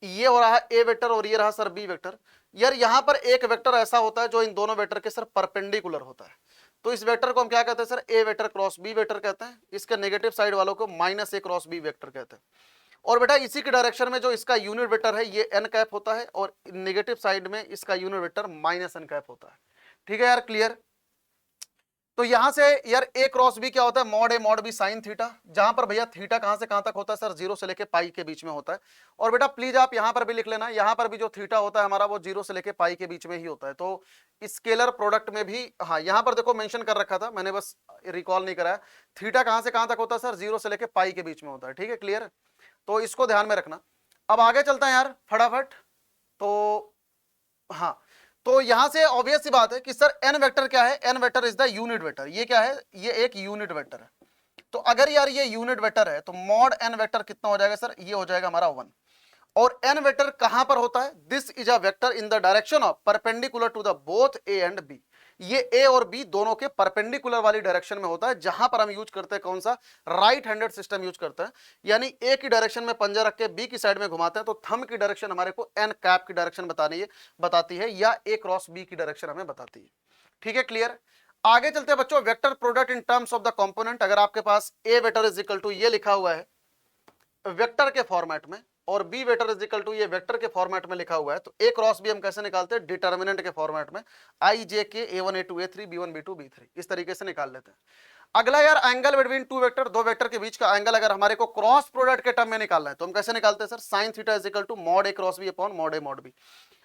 ये हो रहा है ए वेक्टर और ये रहा सर बी वेक्टर। यार यहां पर एक वेक्टर ऐसा होता है जो इन दोनों वेक्टर के सर परपेंडिकुलर होता है, तो इस वेक्टर को हम क्या कहते हैं sir, A vector cross B vector कहते हैं। इसके नेगेटिव साइड वालों को माइनस ए क्रॉस बी वेक्टर कहते हैं। और बेटा इसी के डायरेक्शन में जो इसका यूनिट वेक्टर है ये एन कैप होता है, और नेगेटिव साइड में इसका unit vector minus N cap होता है। ठीक है यार, क्लियर। तो यहां से यार ए क्रॉस बी क्या होता है, mod A mod B sine theta, जहां पर भैया थीटा कहां से कहां तक होता है सर, 0 से लेके पाई के बीच में होता है। और बेटा प्लीज आप यहां पर भी लिख लेना, यहां पर भी जो थीटा होता है हमारा वो 0 से लेके पाई के बीच में ही होता है। तो स्केलर प्रोडक्ट में भी, हाँ यहां पर देखो मेंशन कर रखा था मैंने, बस रिकॉल नहीं कराया, थीटा कहां से कहां तक होता है सर, 0 से लेके पाई के बीच में होता है। ठीक है, क्लियर, तो इसको ध्यान में रखना। अब आगे चलता है यार फटाफट। तो हाँ, तो यहां से ऑब्वियस सी बात है कि सर एन वेक्टर क्या है, N vector is the unit vector. ये क्या है, ये एक यूनिट वेक्टर है। तो अगर यार ये यूनिट वेक्टर है तो मॉड एन वेक्टर कितना हो जाएगा सर, ये हो जाएगा हमारा 1। और एन वेक्टर कहां पर होता है, this is a vector in the direction of perpendicular to the both A and B. ये ए और बी दोनों के परपेंडिकुलर वाली डायरेक्शन में होता है, जहां पर हम यूज करते हैं कौन सा, राइट हैंडेड सिस्टम यूज करते हैं। यानी ए की डायरेक्शन में पंजा रख के बी की साइड में घुमाते हैं, तो थंब की डायरेक्शन हमारे को एन कैप की डायरेक्शन बताती है, या ए क्रॉस बी की डायरेक्शन हमें बताती है। ठीक है, क्लियर। आगे चलते हैं बच्चों, vector product in terms of the component. अगर आपके पास A vector is equal to ये लिखा हुआ है वेक्टर के फॉर्मेट में, और B vector is equal to ये वेक्टर के फॉर्मेट में लिखा हुआ है, तो ए क्रॉस बी हम कैसे निकालते हैं, डिटर्मिनेंट के फॉर्मेट में, आई जे के a1 a2 a3 b1 b2 b3, इस तरीके से निकाल लेते हैं। अगला यार एंगल बिटवीन टू वेक्टर, दो वेक्टर के बीच का एंगल अगर हमारे को क्रॉस प्रोडक्ट के टर्म में निकालना है तो हम कैसे निकालते हैं sir, sine theta is equal to mod A cross B upon mod A mod B.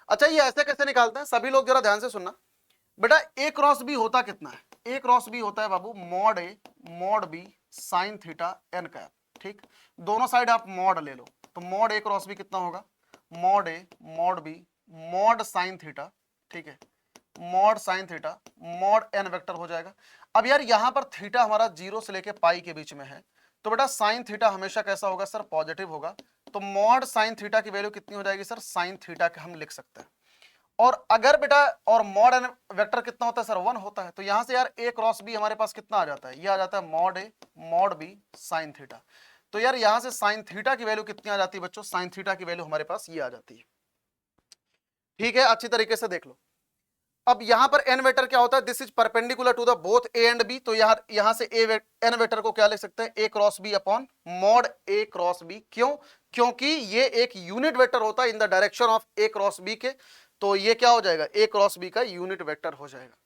अच्छा ये ऐसे कैसे निकालते हैं, सभी लोग जरा ध्यान से सुनना। बेटा ए क्रॉस बी होता कितना है, ए क्रॉस बी होता है बाबू mod A mod B sine theta N cap. ठीक, दोनों साइड आप मॉड ले लो, तो मॉड ए क्रॉस बी कितना होगा, mod A mod B mod sine theta, ठीक है, mod sine theta mod N vector हो जाएगा। अब यार यहां पर थीटा हमारा 0 से लेके पाई के बीच में है, तो बेटा साइन थीटा हमेशा कैसा होगा सर, पॉजिटिव होगा। तो मॉड साइन थीटा की वैल्यू कितनी हो जाएगी सर, साइन थीटा के हम लिख सकते हैं। और अगर बेटा और मॉड एन वेक्टर कितना होता है सर, 1 होता है, तो यहां से यार ए क्रॉस बी हमारे पास कितना आ जाता है, ये आ जाता है mod A mod B sine theta. तो यार यहां से साइन थीटा की वैल्यू कितनी आ जाती है बच्चों, साइन थीटा की वैल्यू हमारे पास ये आ जाती है। ठीक है, अच्छी तरीके से देख लो। अब यहां पर एन वेक्टर क्या होता है, this is perpendicular to the both A and B, तो यार यहां से एन वेक्टर को क्या लिख सकते हैं, A cross B upon mod A cross B. क्यों, क्योंकि ये एक यूनिट वेक्टर होता है in the direction of A cross B के, तो ये क्या हो जाएगा, ए क्रॉस बी का यूनिट वेक्टर हो जाएगा।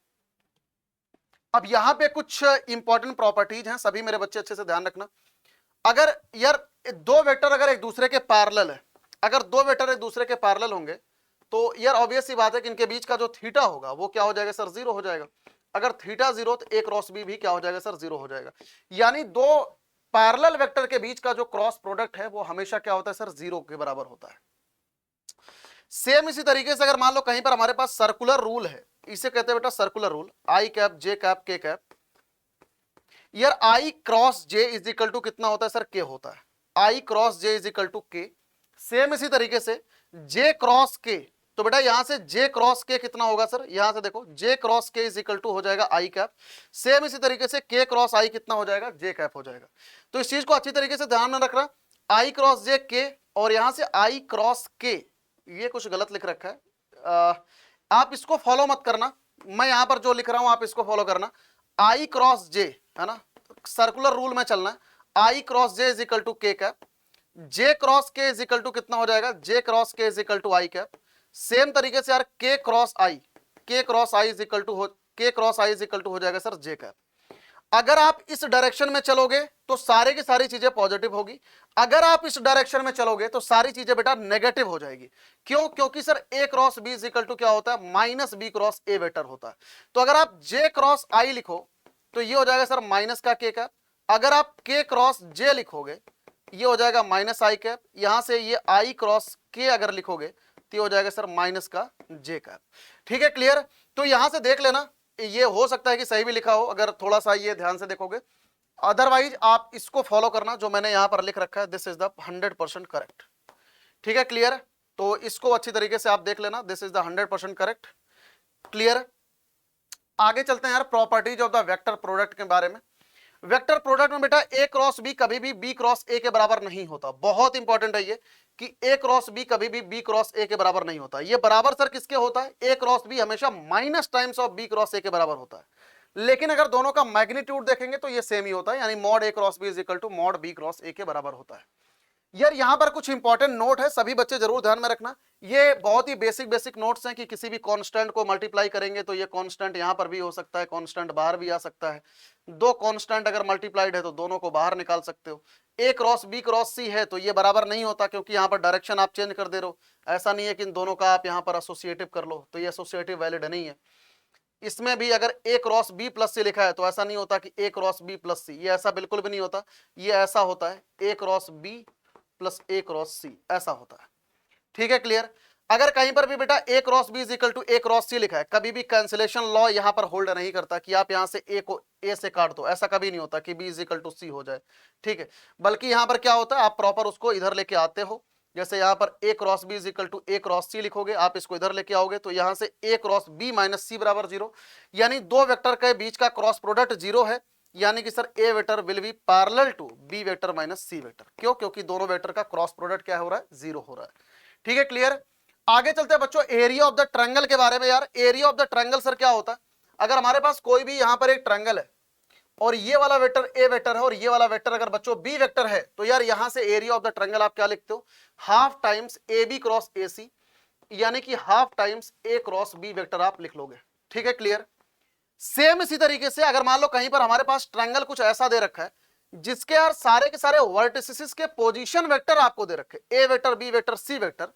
अब यहां पे कुछ इंपॉर्टेंट प्रॉपर्टीज हैं, सभी मेरे बच्चे अच्छे से ध्यान रखना। अगर यार दो वेक्टर अगर एक दूसरे के पैरेलल है, अगर दो वेक्टर एक दूसरे के पैरेलल होंगे तो यार ऑब्वियस सी बात है कि इनके बीच का जो थीटा होगा वो क्या हो जाएगा सर, 0 हो जाएगा। अगर थीटा 0 तो ए क्रॉस बी भी क्या हो जाएगा सर, 0 हो जाएगा। यानी दो पैरेलल वेक्टर के बीच का जो क्रॉस प्रोडक्ट है वो हमेशा क्या होता है सर, 0 के बराबर होता है। सेम इसी तरीके से अगर मान लो कहीं पर हमारे पास सर्कुलर रूल है, इसे कहते हैं बेटा circular rule, I cap J cap के कैप। यार I cross J is equal to कितना होता है सर, के होता है, I cross J is equal to K. Same इसी तरीके से जे क्रॉस के, तो बेटा यहां से जे क्रॉस के कितना होगा सर, यहां से देखो जे cross K is equal to हो जाएगा आई कैप। सेम इसी तरीके से के क्रॉस आई कितना हो जाएगा, जे कैप हो जाएगा। तो इस चीज को अच्छी तरीके से ध्यान में रखना, आई क्रॉस जे के, और यहां से आई क्रॉस के, ये कुछ गलत लिख रखा है, आप इसको फॉलो मत करना, मैं यहां पर जो लिख रहा हूं आप इसको फॉलो करना। आई क्रॉस जे, है ना, सर्कुलर रूल में चलना है, I cross J is equal to K cap, J cross K is equal to कितना हो जाएगा, J cross K is equal to I cap. Same तरीके से यार K cross I, K cross I is equal to हो, K cross I is equal to हो जाएगा सर जे कैप। अगर आप इस डायरेक्शन में चलोगे तो सारे की सारी चीजें पॉजिटिव होगी, अगर आप इस डायरेक्शन में चलोगे तो सारी चीजें बेटा नेगेटिव हो जाएगी। क्यों, क्योंकि sir A cross B is equal to क्या होता है, minus B cross A vector होता है। तो अगर आप जे क्रॉस आई लिखो तो ये हो जाएगा सर माइनस का के कैप, अगर आप के क्रॉस जे लिखोगे ये हो जाएगा माइनस आई कैप, यहां से ये आई क्रॉस के अगर लिखोगे तो ये हो जाएगा सर माइनस का जे कैप। ठीक है, क्लियर। तो यहां से देख लेना ये हो सकता है कि सही भी लिखा हो अगर थोड़ा सा ये ध्यान से देखोगे, अदरवाइज आप इसको फॉलो करना जो मैंने यहां पर लिख रखा है, दिस इज द 100% करेक्ट। ठीक है, क्लियर? तो इसको अच्छी तरीके से आप देख लेना, this is the 100% correct. Clear? आगे चलते हैं यार properties of the vector product के बारे में। वेक्टर प्रोडक्ट में बेटा ए क्रॉस बी कभी भी बी क्रॉस ए के बराबर नहीं होता। बहुत इंपॉर्टेंट है ये कि ए क्रॉस बी कभी भी बी क्रॉस ए के बराबर नहीं होता। ये बराबर सर किसके होता है? ए क्रॉस बी हमेशा minus times of B cross A के बराबर होता है। लेकिन अगर दोनों का मैग्नीट्यूड देखेंगे तो ये सेम ही होता है, यानी mod A cross B is equal to mod B cross A के बराबर होता है। यार यहां पर कुछ इंपॉर्टेंट नोट है, सभी बच्चे जरूर ध्यान में रखना। ये बहुत ही बेसिक नोट्स हैं कि किसी भी कांस्टेंट को मल्टीप्लाई करेंगे तो ये कांस्टेंट यहां पर भी हो सकता है, कांस्टेंट बाहर भी आ सकता है। दो कांस्टेंट अगर मल्टीप्लाइड है तो दोनों को बाहर निकाल सकते हो। ए क्रॉस बी क्रॉस सी है तो ये बराबर नहीं होता, क्योंकि यहाँ पर डायरेक्शन आप चेंज कर दे रहे हो। ऐसा नहीं है कि इन दोनों का आप यहाँ पर एसोसिएटिव कर लो, तो ये एसोसिएटिव वैलिड नहीं है। इसमें भी अगर ए क्रॉस बी प्लस सी लिखा है तो ऐसा नहीं होता कि ए क्रॉस बी प्लस सी, ये ऐसा बिल्कुल भी नहीं होता। ये ऐसा होता है A cross B plus A cross सी, ऐसा होता है। ठीक है, क्लियर? अगर कहीं पर भी बेटा A cross B is equal to A cross C लिखा है, कभी भी कैंसिलेशन लॉ यहां पर होल्ड नहीं करता कि आप यहां से ए को ए से काट दो, ऐसा कभी नहीं होता कि बी इज इक्वल टू सी हो जाए। ठीक है, बल्कि यहां पर क्या होता है, आप प्रॉपर उसको इधर लेके आते हो। जैसे यहां पर A cross B is equal to A cross C लिखोगे, आप इसको इधर लेके आओगे तो यहां से A cross B minus C बराबर 0, यानी दो वेक्टर के बीच का क्रॉस प्रोडक्ट 0 है, यानी कि sir A vector will be parallel to B vector minus C vector. क्यों? क्योंकि दोनों वेक्टर का क्रॉस प्रोडक्ट क्या हो रहा है? 0 हो रहा है। ठीक है, क्लियर? आगे चलते हैं बच्चों एरिया ऑफ द ट्रायंगल के बारे में। यार area of the triangle sir क्या होता है? अगर हमारे पास कोई भी यहां पर एक ट्रायंगल है और ये वाला वेक्टर ए वेक्टर है और ये वाला वेक्टर अगर बच्चों बी वेक्टर है, तो यार यहां से एरिया ऑफ द ट्रायंगल आप क्या लिखते हो? Half times A B cross A C, यानी कि half times A cross B vector आप लिख लोगे। ठीक है, क्लियर? सेम इसी तरीके से अगर मान लो कहीं पर हमारे पास ट्रायंगल कुछ ऐसा दे रखा है जिसके यार सारे के सारे वर्टिसेस के पोजीशन वेक्टर आपको दे रखे, A vector B vector C vector,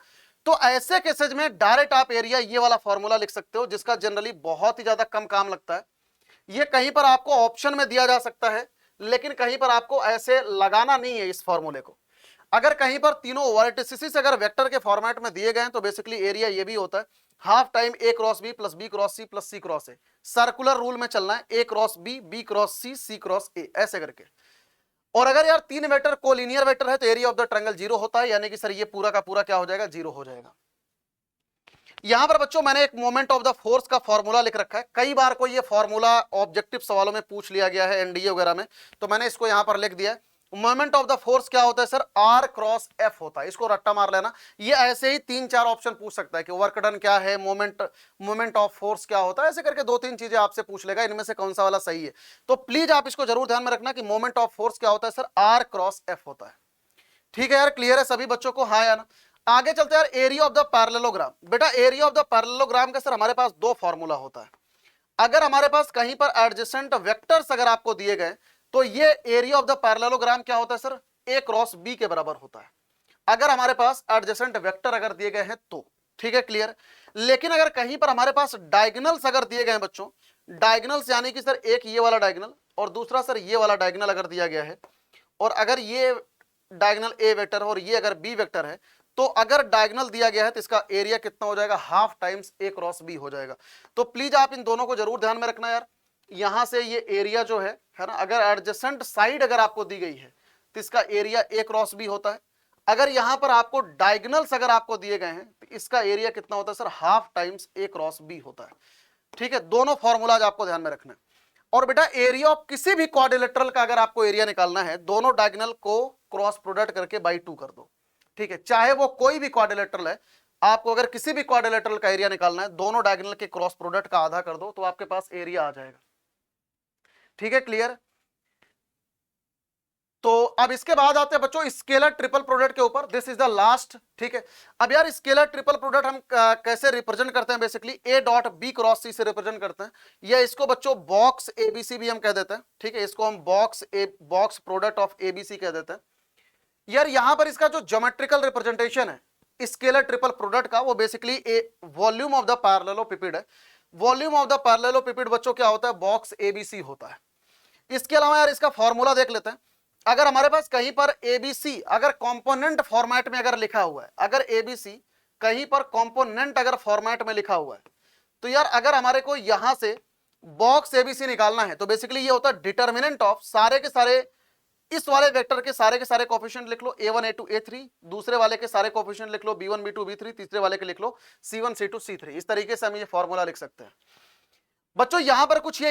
तो ऐसे केसेज में डायरेक्ट आप एरिया ये वाला फॉर्मूला लिख सकते हो, जिसका जनरली बहुत ही ज्यादा कम काम लगता है। ये कहीं पर आपको ऑप्शन में दिया जा सकता है, लेकिन कहीं पर आपको ऐसे लगाना नहीं है इस फॉर्मूले को। अगर कहीं पर तीनों वर्टिसेस अगर वेक्टर के फॉर्मेट में दिए गए हैं तो बेसिकली एरिया ये भी होता है half time A cross B plus B cross C plus C cross A. Circular rule में चलना है, A cross B cross C cross A, ऐसे करके। और अगर यार तीन वेक्टर कोलिनियर वेक्टर है तो एरिया ऑफ द ट्रायंगल 0 होता है, यानी कि सर ये पूरा का पूरा क्या हो जाएगा? 0 हो जाएगा। यहां पर बच्चों मैंने एक मोमेंट ऑफ द फोर्स का फॉर्मूला लिख रखा है, कई बार को ये फॉर्मूला ऑब्जेक्टिव सवालों में पूछ लिया गया है एनडीए वगैरह में, तो मैंने इसको यहां पर लिख दिया है। मोमेंट ऑफ द फोर्स क्या होता है सर? आर क्रॉस एफ होता है, इसको रट्टा मार लेना। ये ऐसे ही 3-4 ऑप्शन पूछ सकता है कि वर्क डन क्या है, मोमेंट ऑफ फोर्स क्या होता है, ऐसे करके 2-3 चीजें आपसे पूछ लेगा, इनमें से कौन सा वाला सही है। तो प्लीज आप इसको जरूर ध्यान में रखना कि मोमेंट ऑफ फोर्स क्या होता है सर? आर क्रॉस एफ होता है। ठीक है यार, क्लियर है सभी बच्चों को? हाँ या ना? आगे चलते हैं यार एरिया ऑफ द पैरेललोग्राम। बेटा एरिया ऑफ द पैरेललोग्राम का सर हमारे पास दो फॉर्मूला होता है। अगर हमारे पास कहीं पर एडजेसेंट वेक्टर्स अगर आपको दिए गए तो ये एरिया ऑफ द पैरेललोग्राम क्या होता है सर? ए क्रॉस बी के बराबर होता है, अगर हमारे पास एडजेसेंट वेक्टर अगर दिए गए हैं तो। ठीक है, क्लियर? लेकिन अगर कहीं पर हमारे पास डायगोनल्स अगर दिए गए हैं बच्चों, डायगोनल्स यानी कि सर एक ये वाला डायगोनल और दूसरा सर ये वाला डायगोनल अगर दिया गया है, और अगर ये डायगोनल ए वेक्टर है और ये अगर बी वेक्टर है, तो अगर डायगोनल दिया गया है तो इसका एरिया कितना हो जाएगा? Half times A cross B हो जाएगा। तो प्लीज आप इन दोनों को जरूर ध्यान में रखना यार। यहां से ये एरिया जो है ना, अगर एडजेसेंट साइड अगर आपको दी गई है तो इसका एरिया ए क्रॉस बी होता है। अगर यहां पर आपको डायगोनल्स अगर आपको दिए गए हैं तो इसका एरिया कितना होता है sir? Half times A cross B होता है। ठीक है, दोनों फॉर्मूलाज आपको ध्यान में रखना है। और बेटा एरिया ऑफ किसी भी क्वाड्रिलेटरल का अगर आपको एरिया निकालना है, दोनों डायगोनल को क्रॉस प्रोडक्ट करके बाई 2 कर दो। ठीक है, चाहे वो कोई भी क्वाड्रिलेटरल है, आपको अगर किसी भी क्वाड्रिलेटरल का एरिया निकालना है, दोनों डायगोनल के क्रॉस प्रोडक्ट का आधा कर दो तो आपके पास एरिया आ जाएगा। ठीक है, क्लियर? तो अब इसके बाद आते हैं बच्चों स्केलर ट्रिपल प्रोडक्ट के ऊपर, दिस इज द लास्ट। ठीक है, अब यार स्केलर ट्रिपल प्रोडक्ट हम कैसे रिप्रेजेंट करते हैं? Basically A dot B cross C से रिप्रेजेंट करते हैं, या इसको बच्चों बॉक्स एबीसी भी हम कह देते हैं। ठीक है, इसको हम बॉक्स प्रोडक्ट ऑफ एबीसी कह देते हैं। यार यहां पर इसका जो ज्योमेट्रिकल रिप्रेजेंटेशन है स्केलर ट्रिपल प्रोडक्ट का, वो basically a volume of the parallelepiped है। वॉल्यूम ऑफ द पैरेललोपिपेड बच्चों क्या होता है? बॉक्स एबीसी होता है। इसके अलावा यार इसका फॉर्मूला देख लेते हैं। अगर हमारे पास कहीं पर एबीसी अगर कंपोनेंट फॉर्मेट में अगर लिखा हुआ है, अगर एबीसी कहीं पर कंपोनेंट अगर फॉर्मेट में लिखा हुआ है, तो यार अगर हमारे को यहां से बॉक्स एबीसी निकालना है तो बेसिकली ये होता है डिटर्मिनेंट ऑफ सारे के सारे, इस वाले वेक्टर के सारे कोफिशिएंट लिख लो a1 a2 a3, दूसरे वाले के सारे कोफिशिएंट लिख लो b1 b2 b3, तीसरे वाले के लिख लो c1 c2 c3। इस तरीके से हम ये फॉर्मूला लिख सकते हैं। बच्चों यहां पर कुछ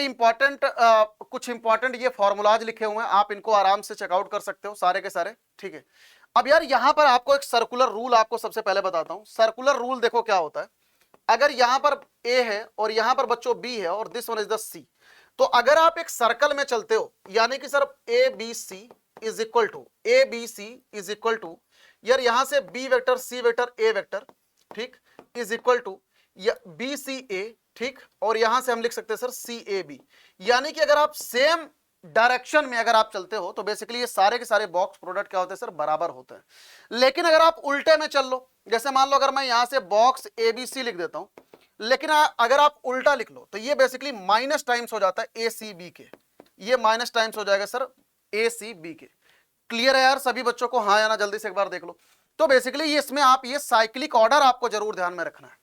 इंपॉर्टेंट ये फॉर्मूलाज लिखे हुए हैं, आप इनको आराम से चेकआउट कर सकते हो सारे के सारे, ठीक है। अब यार यहां पर आपको एक सर्कुलर रूल आपको सबसे पहले बताता हूं। सर्कुलर रूल देखो क्या होता है, अगर यहां पर a है और यहां पर बच्चों b है और this one is the c, तो अगर आप एक सर्कल में चलते हो यानी कि sir ABC is equal to ABC is equal to, यार यहां से b vector c vector a vector, ठीक, इज इक्वल टू BCA, ठीक, और यहां से हम लिख सकते हैं सर CAB। यानी कि अगर आप सेम डायरेक्शन में अगर आप चलते हो तो बेसिकली ये सारे के सारे बॉक्स प्रोडक्ट क्या होते हैं सर, बराबर होते हैं। लेकिन अगर आप उल्टे में चल लो, जैसे मान लो अगर मैं यहां से बॉक्स ABC लिख देता हूं, लेकिन अगर आप उल्टा लिख लो तो ये बेसिकली माइनस टाइम्स हो जाता है ACB के, ये माइनस टाइम्स हो जाएगा सर ACB के। क्लियर है यार सभी बच्चों को, हाँ या ना, जल्दी से एक बार देख लो। तो बेसिकली ये इसमें आप ये साइक्लिक ऑर्डर आपको जरूर ध्यान में रखना है।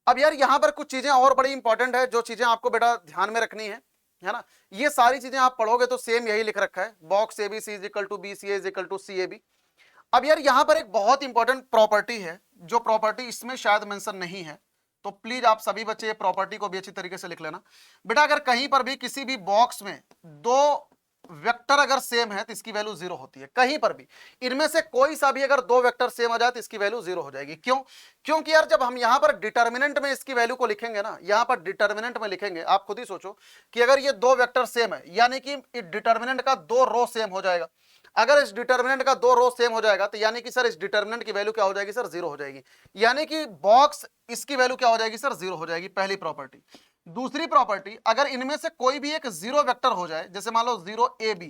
अब यार यहां पर कुछ चीजें और बड़ी इंपॉर्टेंट है जो चीजें आपको बेटा ध्यान में रखनी है ना। ये सारी चीजें आप पढ़ोगे तो सेम यही लिख रखा है, box ABC is equal to BCA is equal to CAB। अब यार यहां पर एक बहुत इंपॉर्टेंट प्रॉपर्टी है, जो प्रॉपर्टी इसमें शायद मेंशन नहीं है, तो प्लीज आप सभी बच्चे ये प्रॉपर्टी को भी अच्छी तरीके से लिख लेना। बेटा अगर कहीं पर भी किसी भी बॉक्स में दो वेक्टर अगर सेम है तो इसकी वैल्यू 0 होती है, कहीं पर भी इनमें से कोई सा भी अगर दो वेक्टर सेम आ जाए तो इसकी वैल्यू 0 हो जाएगी। क्यों? क्योंकि यार जब हम यहां पर डिटर्मिनेंट में इसकी वैल्यू को लिखेंगे ना, यहां पर डिटर्मिनेंट में लिखेंगे, आप खुद ही सोचो कि अगर ये दो वेक्टर सेम है यानी कि डिटर्मिनेंट का दो रो सेम हो जाएगा। अगर इस डिटर्मिनेंट का दो रो सेम हो जाएगा तो यानी कि सर इस डिटर्मिनेंट की वैल्यू क्या हो जाएगी सर, 0 हो जाएगी। यानी कि बॉक्स इसकी वैल्यू क्या हो जाएगी सर, 0 हो जाएगी, पहली प्रॉपर्टी। दूसरी प्रॉपर्टी, अगर इनमें से कोई भी एक 0 वेक्टर हो जाए, जैसे मान लो 0AB,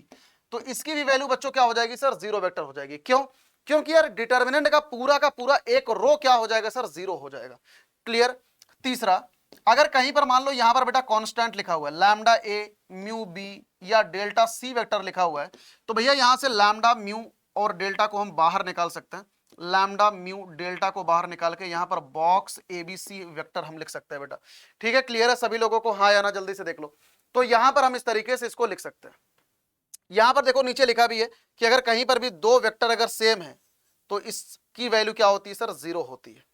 तो इसकी भी वैल्यू बच्चों क्या हो जाएगी सर, 0 वेक्टर हो जाएगी। क्यों? क्योंकि यार डिटर्मिनेंट का पूरा एक रो क्या हो जाएगा सर, 0 हो जाएगा। क्लियर? तीसरा, अगर कहीं पर मान लो यहां पर बेटा कांस्टेंट लिखा हुआ है लैम्डा A म्यू B या डेल्टा C वेक्टर लिखा हुआ है, तो भैया यहां से लैम्डा म्यू और डेल्टा को हम बाहर निकाल सकते हैं। लैम्डा म्यू डेल्टा को बाहर निकाल के यहां पर बॉक्स ABC वेक्टर हम लिख सकते हैं बेटा। ठीक है, क्लियर है सभी लोगों को, हाँ या ना, जल्दी से देख लो। तो यहां पर हम इस तरीके से इसको लिख सकते हैं। यहां पर देखो नीचे लिखा भी है कि अगर कहीं पर भी दो वेक्टर अगर सेम है तो इसकी वैल्यू क्या होती है सर, 0 होती है।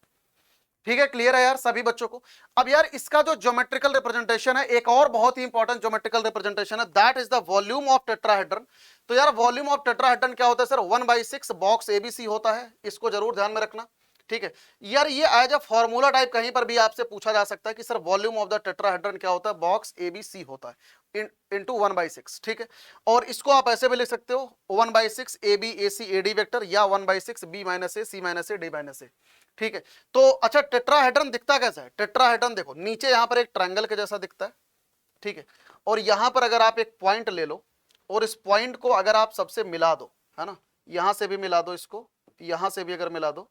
ठीक है, क्लियर है यार सभी बच्चों को। अब यार इसका जो ज्योमेट्रिकल रिप्रेजेंटेशन है, एक और बहुत ही इंपॉर्टेंट ज्योमेट्रिकल रिप्रेजेंटेशन है, that is the volume of tetrahedron. तो यार वॉल्यूम ऑफ टेट्राहेड्रन क्या होता है सर, 1/6 बॉक्स ABC होता है, इसको जरूर ध्यान में रखना। ठीक है यार, ये एज अ फॉर्मूला टाइप कहीं पर भी आपसे पूछा जा सकता है कि sir volume of the tetrahedron क्या होता है, बॉक्स ABC होता है इनटू 1/6। ठीक है, और इसको आप ऐसे भी लिख सकते हो 1/6 AB AC AD वेक्टर या 1/6 B - A C - A D - A। ठीक है, तो अच्छा टेट्राहेड्रन दिखता कैसा है? टेट्राहेड्रन देखो नीचे यहां पर एक ट्रायंगल के जैसा दिखता है, ठीक है, और यहां पर अगर आप एक पॉइंट ले लो और इस पॉइंट को अगर आप सबसे मिला दो, है ना, यहां से भी मिला दो इसको, यहां से भी अगर मिला दो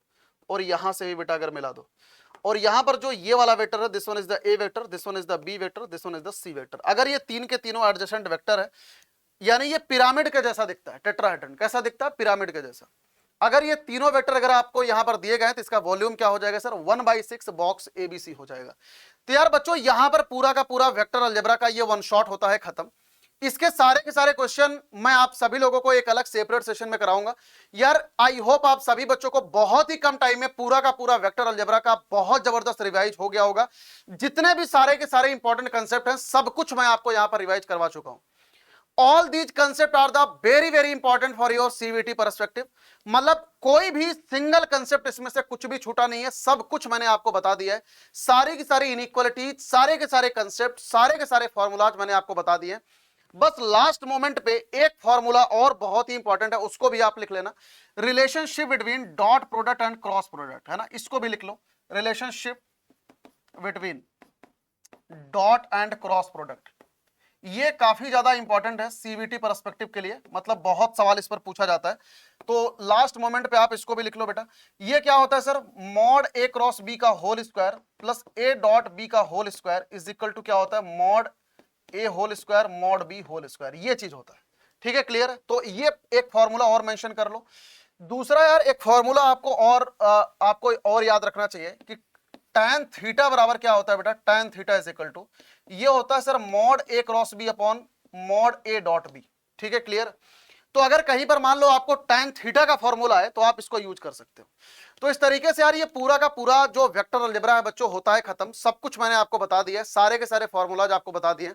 और यहां से भी बेटा अगर मिला दो, और यहां पर जो ये वाला वेक्टर है, this one is the A vector, this one is the B vector, this one is the C vector, अगर ये तीन के तीनों एडजेसेंट वेक्टर है यानी ये पिरामिड के जैसा दिखता है। टेट्राहेड्रन कैसा दिखता है? पिरामिड के जैसा। अगर ये तीनों वेक्टर अगर आपको यहां पर दिए गए तो इसका वॉल्यूम क्या हो जाएगा सर, 1/6 बॉक्स ABC हो जाएगा। तो यार बच्चों यहां पर पूरा का पूरा वेक्टर अलजेब्रा का ये वन शॉट होता है खत्म। इसके सारे के सारे क्वेश्चन मैं आप सभी लोगों को एक अलग सेपरेट सेशन में कराऊंगा। यार आई होप आप सभी बच्चों को बहुत ही कम टाइम में पूरा का पूरा वेक्टर अलजेब्रा का बहुत जबरदस्त रिवाइज हो गया होगा। जितने भी सारे के सारे इंपॉर्टेंट कंसेप्ट हैं सब कुछ मैं आपको यहां पर रिवाइज करवा चुका हूं। All these concepts are the very important for your CVT perspective। मतलब कोई भी सिंगल कंसेप्ट इसमें से कुछ भी छूटा नहीं है, सब कुछ मैंने आपको बता दिया है। सारी की सारी इनइक्वालिटी, सारे के सारे कंसेप्ट, सारे के सारे फॉर्मूलाज मैंने आपको बता दिए। बस लास्ट मोमेंट पे एक फॉर्मूला और बहुत ही इंपॉर्टेंट है, उसको भी आप लिख लेना, relationship between dot product and cross product, है ना, इसको भी लिख लो, relationship between dot and cross product. ये काफी ज्यादा इंपॉर्टेंट है सीवीटी पर्सपेक्टिव के लिए, मतलब बहुत सवाल इस पर पूछा जाता है, तो लास्ट मोमेंट पे आप इसको भी लिख लो बेटा। ये क्या होता है sir, mod A cross B का whole square plus A dot B का whole square is equal to क्या होता है, mod A whole square mod B whole square, ये चीज होता है। ठीक है, क्लियर है? तो ये एक फॉर्मूला और मेंशन कर लो। दूसरा यार एक फॉर्मूला आपको और याद रखना चाहिए कि tan थीटा बराबर क्या होता है बेटा, tan theta is equal to, ये होता है sir mod A cross B upon mod A dot B. ठीक है, क्लियर। तो अगर कहीं पर मान लो आपको tan थीटा का फॉर्मूला है तो आप इसको यूज कर सकते हो। तो इस तरीके से यार ये पूरा का पूरा जो वेक्टर अलजेब्रा है बच्चों होता है खत्म। सब कुछ मैंने आपको बता दिया है, सारे के सारे फॉर्मूलाज आपको बता दिए।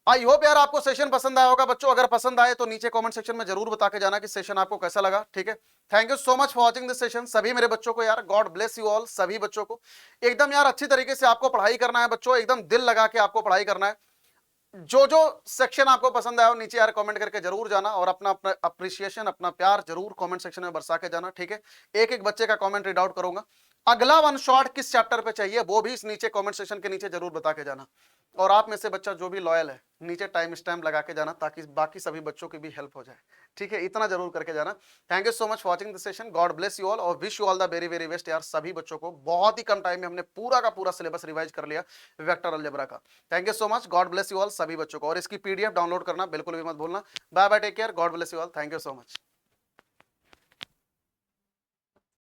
आई होप यार आपको सेशन पसंद आया होगा बच्चों। अगर पसंद आए तो नीचे कमेंट सेक्शन में जरूर बता के जाना कि सेशन आपको कैसा लगा। ठीक है, thank you so much for watching this session. सभी मेरे बच्चों को यार गॉड ब्लेस यू ऑल। सभी बच्चों को एकदम यार अच्छी तरीके से आपको पढ़ाई करना है बच्चों, एकदम दिल लगा के आपको पढ़ाई करना है। जो जो सेक्शन आपको पसंद आया हो नीचे यार कमेंट करके जरूर जाना, और अपना अपना अप्रिसिएशन, अपना प्यार जरूर कमेंट सेक्शन में बरसा के जाना। ठीक है, एक एक बच्चे का कमेंट रीड आउट करूंगा। अगला वन शॉट किस चैप्टर पे चाहिए वो भी इस नीचे कमेंट सेक्शन के नीचे जरूर बता के जाना। और आप में से बच्चा जो भी लॉयल है नीचे टाइम स्टैम्प लगा के जाना ताकि बाकी सभी बच्चों की भी हेल्प हो जाए। ठीक है, इतना जरूर करके जाना। Thank you so much for watching this session. God bless you all और wish you all the very very best यार सभी बच्चों को। बहुत ही कम टाइम में हमने पूरा का पूरा सिलेबस रिवाइज कर लिया वेक्टर अलजेब्रा का। Thank you so much, God bless you all सभी बच्चों को। और इसकी पीडीएफ डाउनलोड करना बिल्कुल भी मत भूलना। Bye bye, take care, God bless you all, thank you so much.